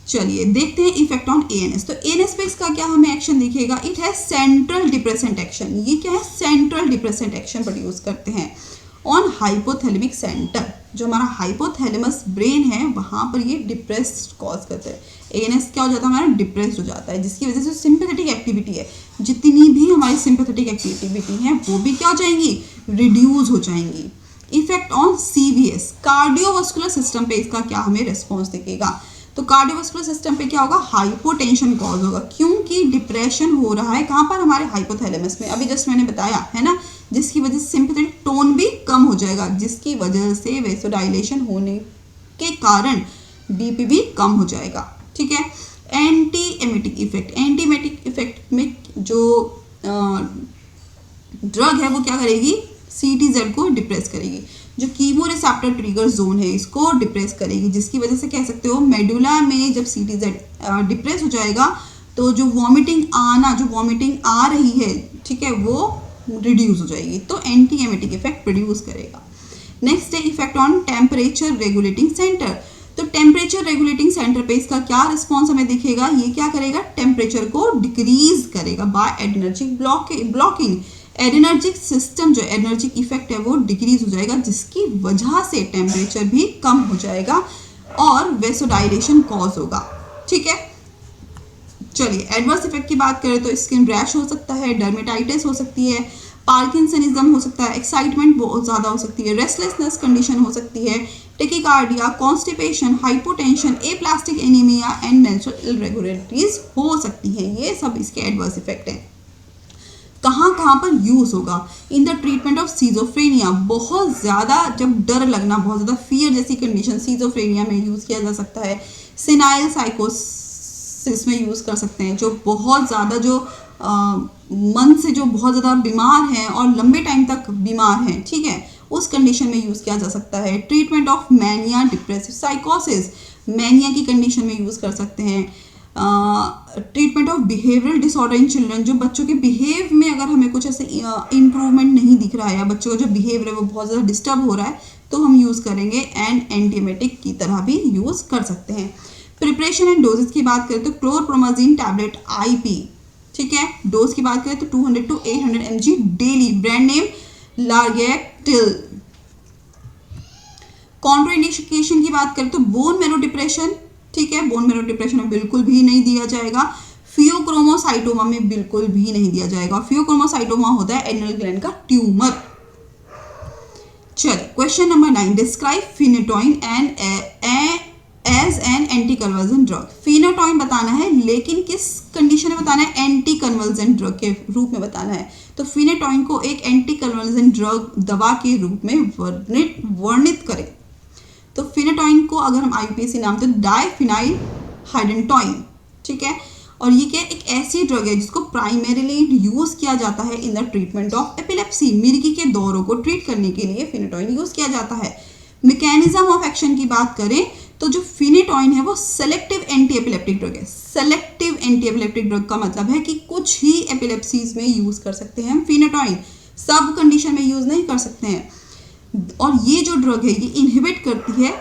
चलिए देखते हैं इफेक्ट ऑन एएनएस। तो एएनएस पे इसका क्या हमें एक्शन दिखेगा? It has central depressant action. ये क्या है? सेंट्रल डिप्रेसेंट एक्शन प्रोड्यूस करते हैं ऑन हाइपोथैलेमिक सेंटर। जो हमारा हाइपोथैलेमस ब्रेन है वहाँ पर ये डिप्रेस कॉज करते हैं। एएनएस क्या हो जाता है? हमारा डिप्रेस हो जाता है, जिसकी वजह से सिंपैथेटिक एक्टिविटी है, जितनी भी हमारी सिंपैथेटिक एक्टिविटी है वो भी क्या हो जाएंगी? रिड्यूस हो जाएंगी। Effect on CVS, cardiovascular system पे इसका क्या हमें रिस्पॉन्स दिखेगा? तो कार्डियोवास्कुलर सिस्टम पे क्या होगा? हाइपोटेंशन कॉज होगा, क्योंकि डिप्रेशन हो रहा है कहाँ पर? हमारे हाइपोथैलेमस में, अभी जस्ट मैंने बताया है ना, जिसकी वजह से सिंपैथेटिक टोन भी कम हो जाएगा, जिसकी वजह से वेसोडाइलेशन होने के कारण बीपी भी कम हो जाएगा, ठीक है। Anti emetic effect, anti emetic effect में जो ड्रग है वो क्या करेगी? सीटीजेड को डिप्रेस करेगी। जो कीमो रिसेप्टर ट्रिगर जोन है इसको डिप्रेस करेगी, जिसकी वजह से कह सकते हो मेडुला में जब सीटीजेड डिप्रेस हो जाएगा तो जो वॉमिटिंग आ रही है, ठीक है, वो रिड्यूस हो जाएगी। तो एंटी एमेटिक इफेक्ट प्रोड्यूस करेगा। नेक्स्ट है effect on temperature regulating centre. तो टेम्परेचर रेगुलेटिंग सेंटर पे इसका क्या रिस्पॉन्स हमें दिखेगा? ये क्या करेगा? टेम्परेचर को डिक्रीज करेगा बाय एडर्जिक ब्लॉकिंग। एडर्जिक सिस्टम, जो एडर्जिक इफेक्ट है वो डिक्रीज हो जाएगा, जिसकी वजह से टेम्परेचर भी कम हो जाएगा और वेसोडाइलेशन कॉज होगा, ठीक है। चलिए एडवर्स इफेक्ट की बात करें तो स्किन रैश हो सकता है, डर्मेटाइटिस हो सकती है, पार्किंसनिज्म हो सकता है, एक्साइटमेंट बहुत ज़्यादा हो सकती है, रेस्टलेसनेस कंडीशन हो सकती है, tachycardia, constipation, hypotension, aplastic anaemia and menstrual irregularities हो सकती हैं। ये सब इसके एडवर्स इफेक्ट हैं। कहाँ पर यूज होगा? इन द ट्रीटमेंट ऑफ सीजोफ्रेनिया। बहुत ज़्यादा जब डर लगना, बहुत ज़्यादा फियर जैसी कंडीशन, सीजोफ्रेनिया में यूज़ किया जा सकता है। सिनाइल साइकोसिस में यूज़ कर सकते हैं, जो बहुत ज़्यादा जो मन से जो बहुत ज़्यादा बीमार हैं और लंबे टाइम तक बीमार हैं, ठीक है, उस कंडीशन में यूज़ किया जा सकता है। ट्रीटमेंट ऑफ मैनिया, डिप्रेसिव साइकोसिस, मैनिया की कंडीशन में यूज़ कर सकते हैं। Treatment of behavioural disorder in children. जो बच्चों के बिहेव में अगर हमें कुछ ऐसे इम्प्रूवमेंट नहीं दिख रहा है या बच्चों का जो बिहेवियर है वो बहुत ज़्यादा डिस्टर्ब हो रहा है तो हम यूज़ करेंगे एंड एंटीएमेटिक की तरह भी यूज़ कर सकते हैं। प्रिपरेशन एंड डोजेस की बात करें तो क्लोरप्रोमाजीन टैबलेट आईपी, ठीक है। डोज की बात करें तो 200 to 800 mg daily. Brand name Largactil. Contraindication की बात करें तो बोन मैरो डिप्रेशन, ठीक है, बोन मैरो डिप्रेशन में बिल्कुल भी नहीं दिया जाएगा। फियोक्रोमोसाइटोमा में बिल्कुल भी नहीं दिया जाएगा। फियोक्रोमोसाइटोमा होता है एड्रिनल ग्लैंड का ट्यूमर। चलिए question number 9, describe phenytoin as an anti convulsant drug. Phenytoin बताना है, लेकिन किस कंडीशन में बताना है? एंटी कन्वर्जन ड्रग के रूप में बताना है। तो फिनेटोइन को एक एंटी कन्वर्जन ड्रग दवा के रूप में वर्णित करें। तो फिनेटोइन को अगर हम आईयूपीएसी नाम तो डाइफिनाइल हाइडेंटोइन, ठीक है। और ये क्या एक ऐसी ड्रग है जिसको प्राइमरीली यूज किया जाता है इन द ट्रीटमेंट ऑफ एपिलेप्सी। मिर्गी के दौरों को ट्रीट करने के लिए फिनेटोइन यूज किया जाता है। मैकेनिज्म ऑफ एक्शन की बात करें तो जो फिनेटोइन है वो सेलेक्टिव एंटी एपिलेप्टिक ड्रग है। सेलेक्टिव एंटी एपिलेप्टिक ड्रग का मतलब है कि कुछ ही एपिलेप्सीज में यूज कर सकते हैं हम फिनेटोइन, सब कंडीशन में यूज नहीं कर सकते हैं। और ये जो ड्रग है ये इनहिबिट करती है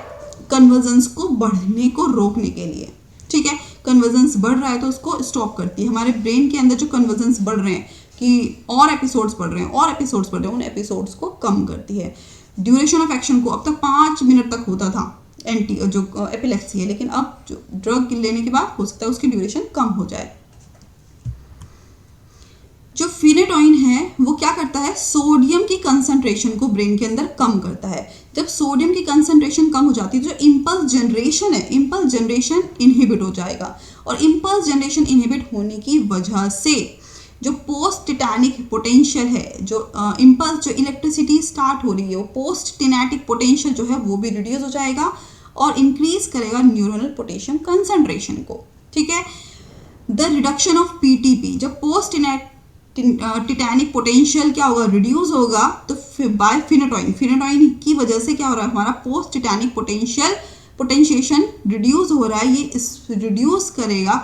कन्वर्जेंस को बढ़ने को रोकने के लिए, ठीक है। कन्वर्जेंस बढ़ रहा है तो उसको स्टॉप करती है। हमारे ब्रेन के अंदर जो कन्वर्जेंस बढ़ रहे हैं कि और एपिसोड्स बढ़ रहे हैं, उन एपिसोड्स को कम करती है। ड्यूरेशन ऑफ एक्शन को अब तक 5 मिनट तक होता था एंटी जो एपिलेप्सी है, लेकिन अब जो ड्रग लेने के बाद हो सकता है उसकी ड्यूरेशन कम हो जाए। जो फिनेटोइन है वो क्या करता है, सोडियम की कंसंट्रेशन को ब्रेन के अंदर कम करता है। जब सोडियम की कंसंट्रेशन कम हो जाती है तो जो इम्पल्स जनरेशन है, इम्पल्स जनरेशन इनहिबिट हो जाएगा, और इम्पल्स जनरेशन इनहिबिट होने की वजह से जो पोस्ट टिटैनिक पोटेंशियल है, जो इम्पल्स जो इलेक्ट्रिसिटी स्टार्ट हो रही है वो पोस्ट टिनैटिक पोटेंशियल जो है वो भी रिड्यूस हो जाएगा और इंक्रीज करेगा न्यूरोनल पोटेशियम कंसंट्रेशन को। ठीक है, द रिडक्शन ऑफ पीटीपी, जब पोस्ट टिटैनिक पोटेंशियल क्या होगा, रिड्यूस होगा, तो बाय फिनेटोइन, फिनेटोइन की वजह से क्या हो रहा है, हमारा पोस्ट टिटैनिक पोटेंशिएशन रिड्यूस हो रहा है। ये इस रिड्यूस करेगा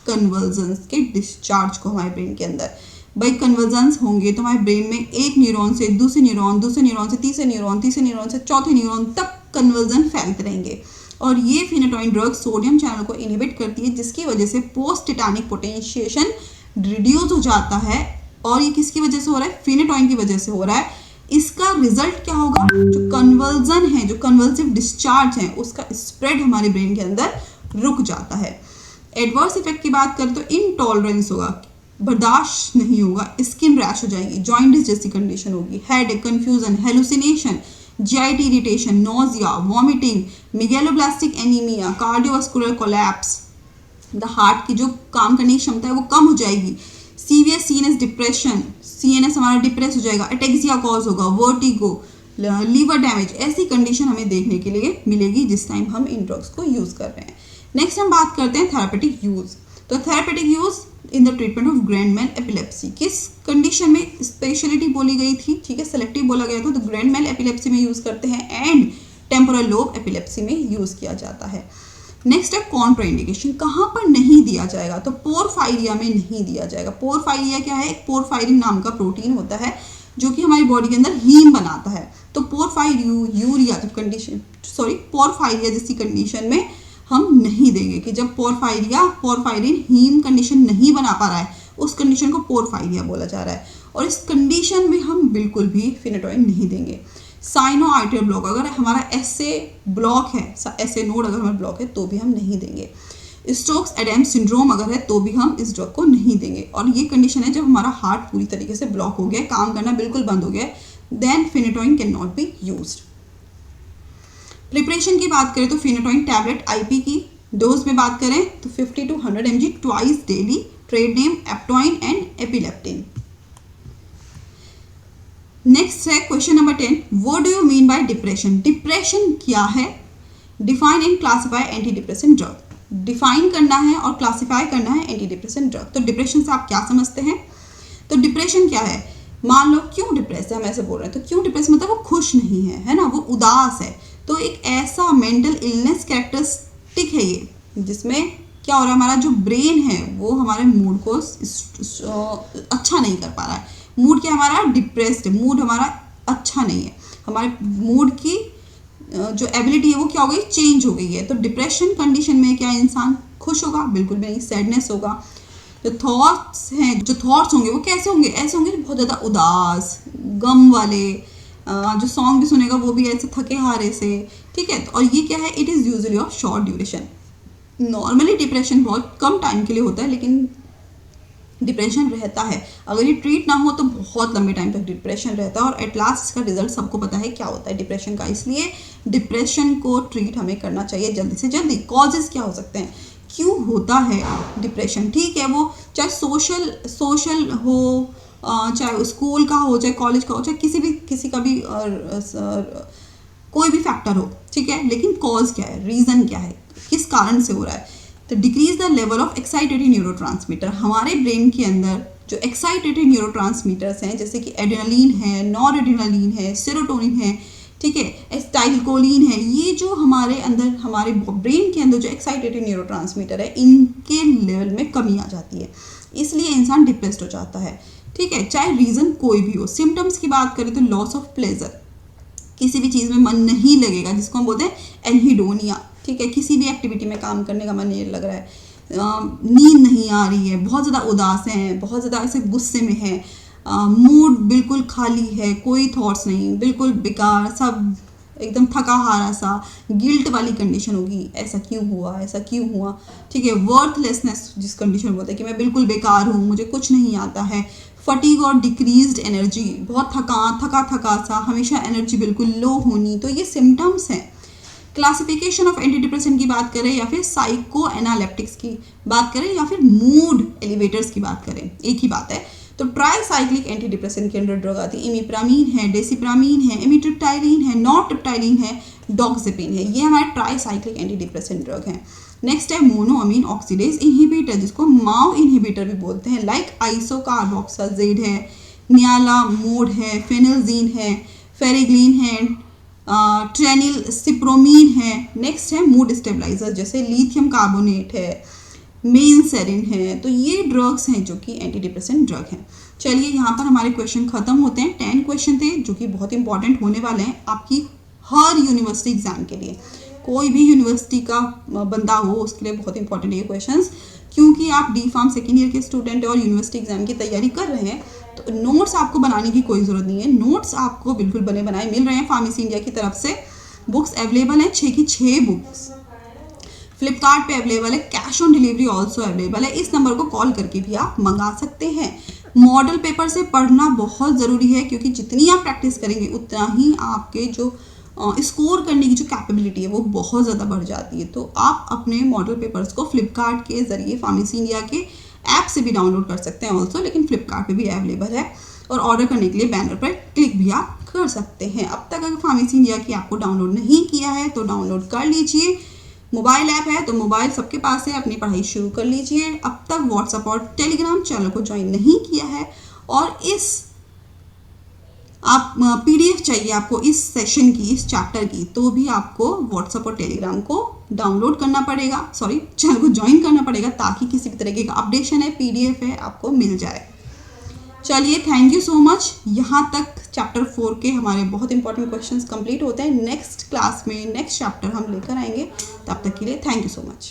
कन्वर्जन्स के डिस्चार्ज को हमारे ब्रेन के अंदर। भाई कन्वर्जन्स होंगे तो हमारे ब्रेन में एक न्यूरॉन से दूसरे न्यूरॉन, दूसरे न्यूरॉन से तीसरे न्यूरॉन, तीसरे न्यूरॉन से चौथे न्यूरॉन तक कन्वर्जन फैलते रहेंगे, और ये फिनेटोइन ड्रग सोडियम चैनल को इनहिबिट करती है, जिसकी वजह से पोस्ट टिटैनिक पोटेंशिएशन रिड्यूस हो जाता है। और ये किसकी वजह से हो रहा है, फिनेटोइन की वजह से हो रहा है। इसका रिजल्ट क्या होगा, जो कन्वर्जन है, जो कन्वर्सिव डिस्चार्ज है, उसका स्प्रेड हमारे ब्रेन के अंदर रुक जाता है। एडवर्स इफेक्ट की बात करें तो इनटॉलरेंस होगा, बर्दाश्त नहीं होगा, स्किन रैश हो जाएगी, जॉइंटिस जैसी कंडीशन होगी, headache, confusion, hallucination, GIT irritation, nausea, vomiting, megaloblastic anaemia, cardiovascular collapse, the heart की जो काम करने की क्षमता है वो कम हो जाएगी, सीवियर सीएनएस डिप्रेशन, सीएनएस हमारा डिप्रेस हो जाएगा, एटेक्सिया कॉज होगा, वर्टिगो, लीवर डैमेज, ऐसी कंडीशन हमें देखने के लिए मिलेगी जिस टाइम हम इन ड्रग्स को यूज़ कर रहे हैं। नेक्स्ट हम बात करते हैं थेरापेटिक यूज़। तो therapeutic use in the treatment of grand mal epilepsy, किस कंडीशन में स्पेशलिटी बोली गई थी, ठीक है, सेलेक्टिव बोला गया था, तो ग्रैंड मैल एपिलेप्सी में यूज़ करते हैं एंड टेम्पोरल लोब एपिलेप्सी में यूज़ किया जाता है। नेक्स्ट है कॉन्ट्राइंडिकेशन, कहाँ पर नहीं दिया जाएगा, तो पोरफायरिया में नहीं दिया जाएगा। पोरफायरिया क्या है, एक पोरफायरिन नाम का प्रोटीन होता है जो कि हमारी बॉडी के अंदर हीम बनाता है। तो पोरफायरिया जैसी कंडीशन में हम नहीं देंगे, कि जब पोरफायरिन हीम कंडीशन नहीं बना पा रहा है उस कंडीशन को पोरफायरिया बोला जा रहा है, और इस कंडीशन में हम बिल्कुल भी फिनेटोइन नहीं देंगे। साइनो आर्टेरियल ब्लॉक, अगर हमारा ऐसे ब्लॉक है, ऐसे नोड अगर हमारा ब्लॉक है तो भी हम नहीं देंगे। स्टोक्स एडम्स सिंड्रोम अगर है तो भी हम इस ड्रग को नहीं देंगे, और ये कंडीशन है जब हमारा हार्ट पूरी तरीके से ब्लॉक हो गया, काम करना बिल्कुल बंद हो गया, then phenytoin can not be used. Preparation की बात करें तो फिनेटोइन टैबलेट आईपी की डोज में बात करें तो 50 to 100 mg twice daily, trade name Eptoin and Epileptin. Next है question number 10, what do you mean by depression, depression क्या है, define and classify anti depressant drug. Define करना है और क्लासिफाई करना है एंटी डिप्रेसेंट ड्रग। तो डिप्रेशन से आप क्या समझते हैं, तो डिप्रेशन क्या है, मान लो क्यों डिप्रेस है, हम ऐसे बोल रहे हैं, तो क्यों डिप्रेस मतलब वो खुश नहीं है ना, वो उदास है। तो एक ऐसा मेंटल इलनेस कैरेक्टरिस्टिक है ये, जिसमें क्या हो रहा है, हमारा जो ब्रेन है वो हमारे मूड को अच्छा नहीं कर पा रहा है। मूड क्या हमारा डिप्रेस्ड है, मूड हमारा अच्छा नहीं है, हमारे मूड की जो एबिलिटी है वो क्या हो गई, चेंज हो गई है। तो डिप्रेशन कंडीशन में क्या इंसान खुश होगा, बिल्कुल भी नहीं, सैडनेस होगा। जो थॉट्स हैं, जो थॉट्स होंगे वो कैसे होंगे, ऐसे होंगे बहुत ज़्यादा उदास, गम वाले। जो सॉन्ग भी सुनेगा वो भी ऐसे थके हारे से, ठीक है। और ये क्या है, it is usually of short duration. Normally depression बहुत कम टाइम के लिए होता है, लेकिन डिप्रेशन रहता है, अगर ये ट्रीट ना हो तो बहुत लंबे टाइम तक डिप्रेशन रहता है, और एट लास्ट इसका रिजल्ट सबको पता है क्या होता है डिप्रेशन का। इसलिए डिप्रेशन को ट्रीट हमें करना चाहिए जल्दी से जल्दी। कॉजेज़ क्या हो सकते हैं, क्यों होता है डिप्रेशन, ठीक है, वो चाहे सोशल हो, चाहे स्कूल का हो, चाहे कॉलेज का हो, चाहे किसी का भी कोई भी फैक्टर हो, ठीक है, लेकिन कॉज क्या है, रीज़न क्या है, किस कारण से हो रहा है। तो decrease the level of excitatory neurotransmitter, हमारे ब्रेन के अंदर जो एक्साइटेटरी न्यूरोट्रांसमीटर्स हैं, जैसे कि एड्रेनलिन है, नॉर एड्रेनलिन है, सेरोटोनिन है, ठीक है, एसिटाइलकोलिन है, ये जो हमारे अंदर, हमारे ब्रेन के अंदर जो एक्साइटेटरी न्यूरोट्रांसमीटर है, इनके लेवल में कमी आ जाती है, इसलिए इंसान डिप्रेस्ड हो जाता है, ठीक है, चाहे रीज़न कोई भी हो। सिम्टम्स की बात करें तो लॉस ऑफ प्लेजर, किसी भी चीज़ में मन नहीं लगेगा, जिसको हम बोलते हैं एनहीडोनिया, ठीक है, किसी भी एक्टिविटी में काम करने का मन नहीं लग रहा है, नींद नहीं आ रही है, बहुत ज़्यादा उदास हैं, बहुत ज़्यादा ऐसे गुस्से में हैं, मूड बिल्कुल खाली है, कोई थॉट्स नहीं, बिल्कुल बेकार, सब एकदम थका हारा सा, गिल्ट वाली कंडीशन होगी, ऐसा क्यों हुआ, ऐसा क्यों हुआ, ठीक है। वर्थलेसनेस जिस कंडीशन बोलते हैं कि मैं बिल्कुल बेकार हूँ, मुझे कुछ नहीं आता है। फटीग और डिक्रीज्ड एनर्जी, बहुत थका सा, हमेशा एनर्जी बिल्कुल लो होनी, तो ये सिम्टम्स हैं। क्लासिफिकेशन ऑफ एंटी डिप्रेसेंट की बात करें या फिर साइको एनालिप्टिक्स की बात करें या फिर मूड एलिवेटर्स की बात करें, एक ही बात है। तो ट्राईसाइक्लिक एंटी डिप्रेसेंट के अंडर ड्रग आती है इमिप्रामीन है, डेसिप्रामीन है, एमिट्रिप्टाइलिन है, नॉरट्रिप्टाइलिन है, डॉक्सिपिन है, ये हमारे ट्राईसाइक्लिक एंटी डिप्रेसेंट ड्रग हैं। नेक्स्ट है मोनोअमीन ऑक्सीडेज इनहिबिटर, जिसको माओ इनहिबिटर भी बोलते हैं, लाइक आइसोकार्बोक्साजेड है, नियालामोड है, फेनिलजीन है, फेरिग्लिन है, ट्रेनिल सिप्रोमीन है। नेक्स्ट है मूड स्टेबलाइजर, जैसे लिथियम कार्बोनेट है, मेनसेरिन है। तो ये ड्रग्स हैं जो कि एंटी डिप्रेसेंट ड्रग हैं। चलिए यहाँ पर हमारे क्वेश्चन खत्म होते हैं। 10 क्वेश्चन थे जो कि बहुत इंपॉर्टेंट होने वाले हैं आपकी हर यूनिवर्सिटी एग्जाम के लिए। कोई भी यूनिवर्सिटी का बंदा हो उसके लिए बहुत इंपॉर्टेंट ये क्वेश्चंस, क्योंकि आप डी फार्म सेकेंड ईयर के स्टूडेंट और यूनिवर्सिटी एग्जाम की तैयारी कर रहे हैं, तो नोट्स आपको बनाने की कोई ज़रूरत नहीं है। नोट्स आपको बिल्कुल बने बनाए मिल रहे हैं फार्मेसी इंडिया की तरफ से। बुक्स अवेलेबल हैं, 6 की 6 बुक्स फ्लिपकार्ट पे अवेलेबल है, cash on delivery also available है। इस नंबर को कॉल करके भी आप मंगा सकते हैं। मॉडल पेपर से पढ़ना बहुत ज़रूरी है, क्योंकि जितनी आप प्रैक्टिस करेंगे उतना ही आपके जो स्कोर करने की जो कैपेबिलिटी है वो बहुत ज़्यादा बढ़ जाती है। तो आप अपने मॉडल पेपर्स को फ्लिपकार्ट के ज़रिए फार्मेसी इंडिया के ऐप से भी डाउनलोड कर सकते हैं ऑल्सो, लेकिन फ्लिपकार्ट पे भी अवेलेबल है, और ऑर्डर करने के लिए बैनर पर क्लिक भी आप कर सकते हैं। अब तक अगर फार्मेसी इंडिया की ऐप को डाउनलोड नहीं किया है तो डाउनलोड कर लीजिए। मोबाइल ऐप है तो मोबाइल सबके पास है, अपनी पढ़ाई शुरू कर लीजिए। अब तक व्हाट्सएप और टेलीग्राम चैनल को ज्वाइन नहीं किया है, और आप पीडीएफ चाहिए आपको इस सेशन की, इस चैप्टर की, तो भी आपको व्हाट्सएप और टेलीग्राम को डाउनलोड करना पड़ेगा, चैनल को ज्वाइन करना पड़ेगा, ताकि किसी भी तरीके का अपडेशन है, पीडीएफ है, आपको मिल जाए। चलिए, थैंक यू सो मच। यहाँ तक चैप्टर 4 के हमारे बहुत इंपॉर्टेंट क्वेश्चंस कंप्लीट होते हैं। नेक्स्ट क्लास में नेक्स्ट चैप्टर हम लेकर आएंगे, तब तक के लिए थैंक यू सो मच।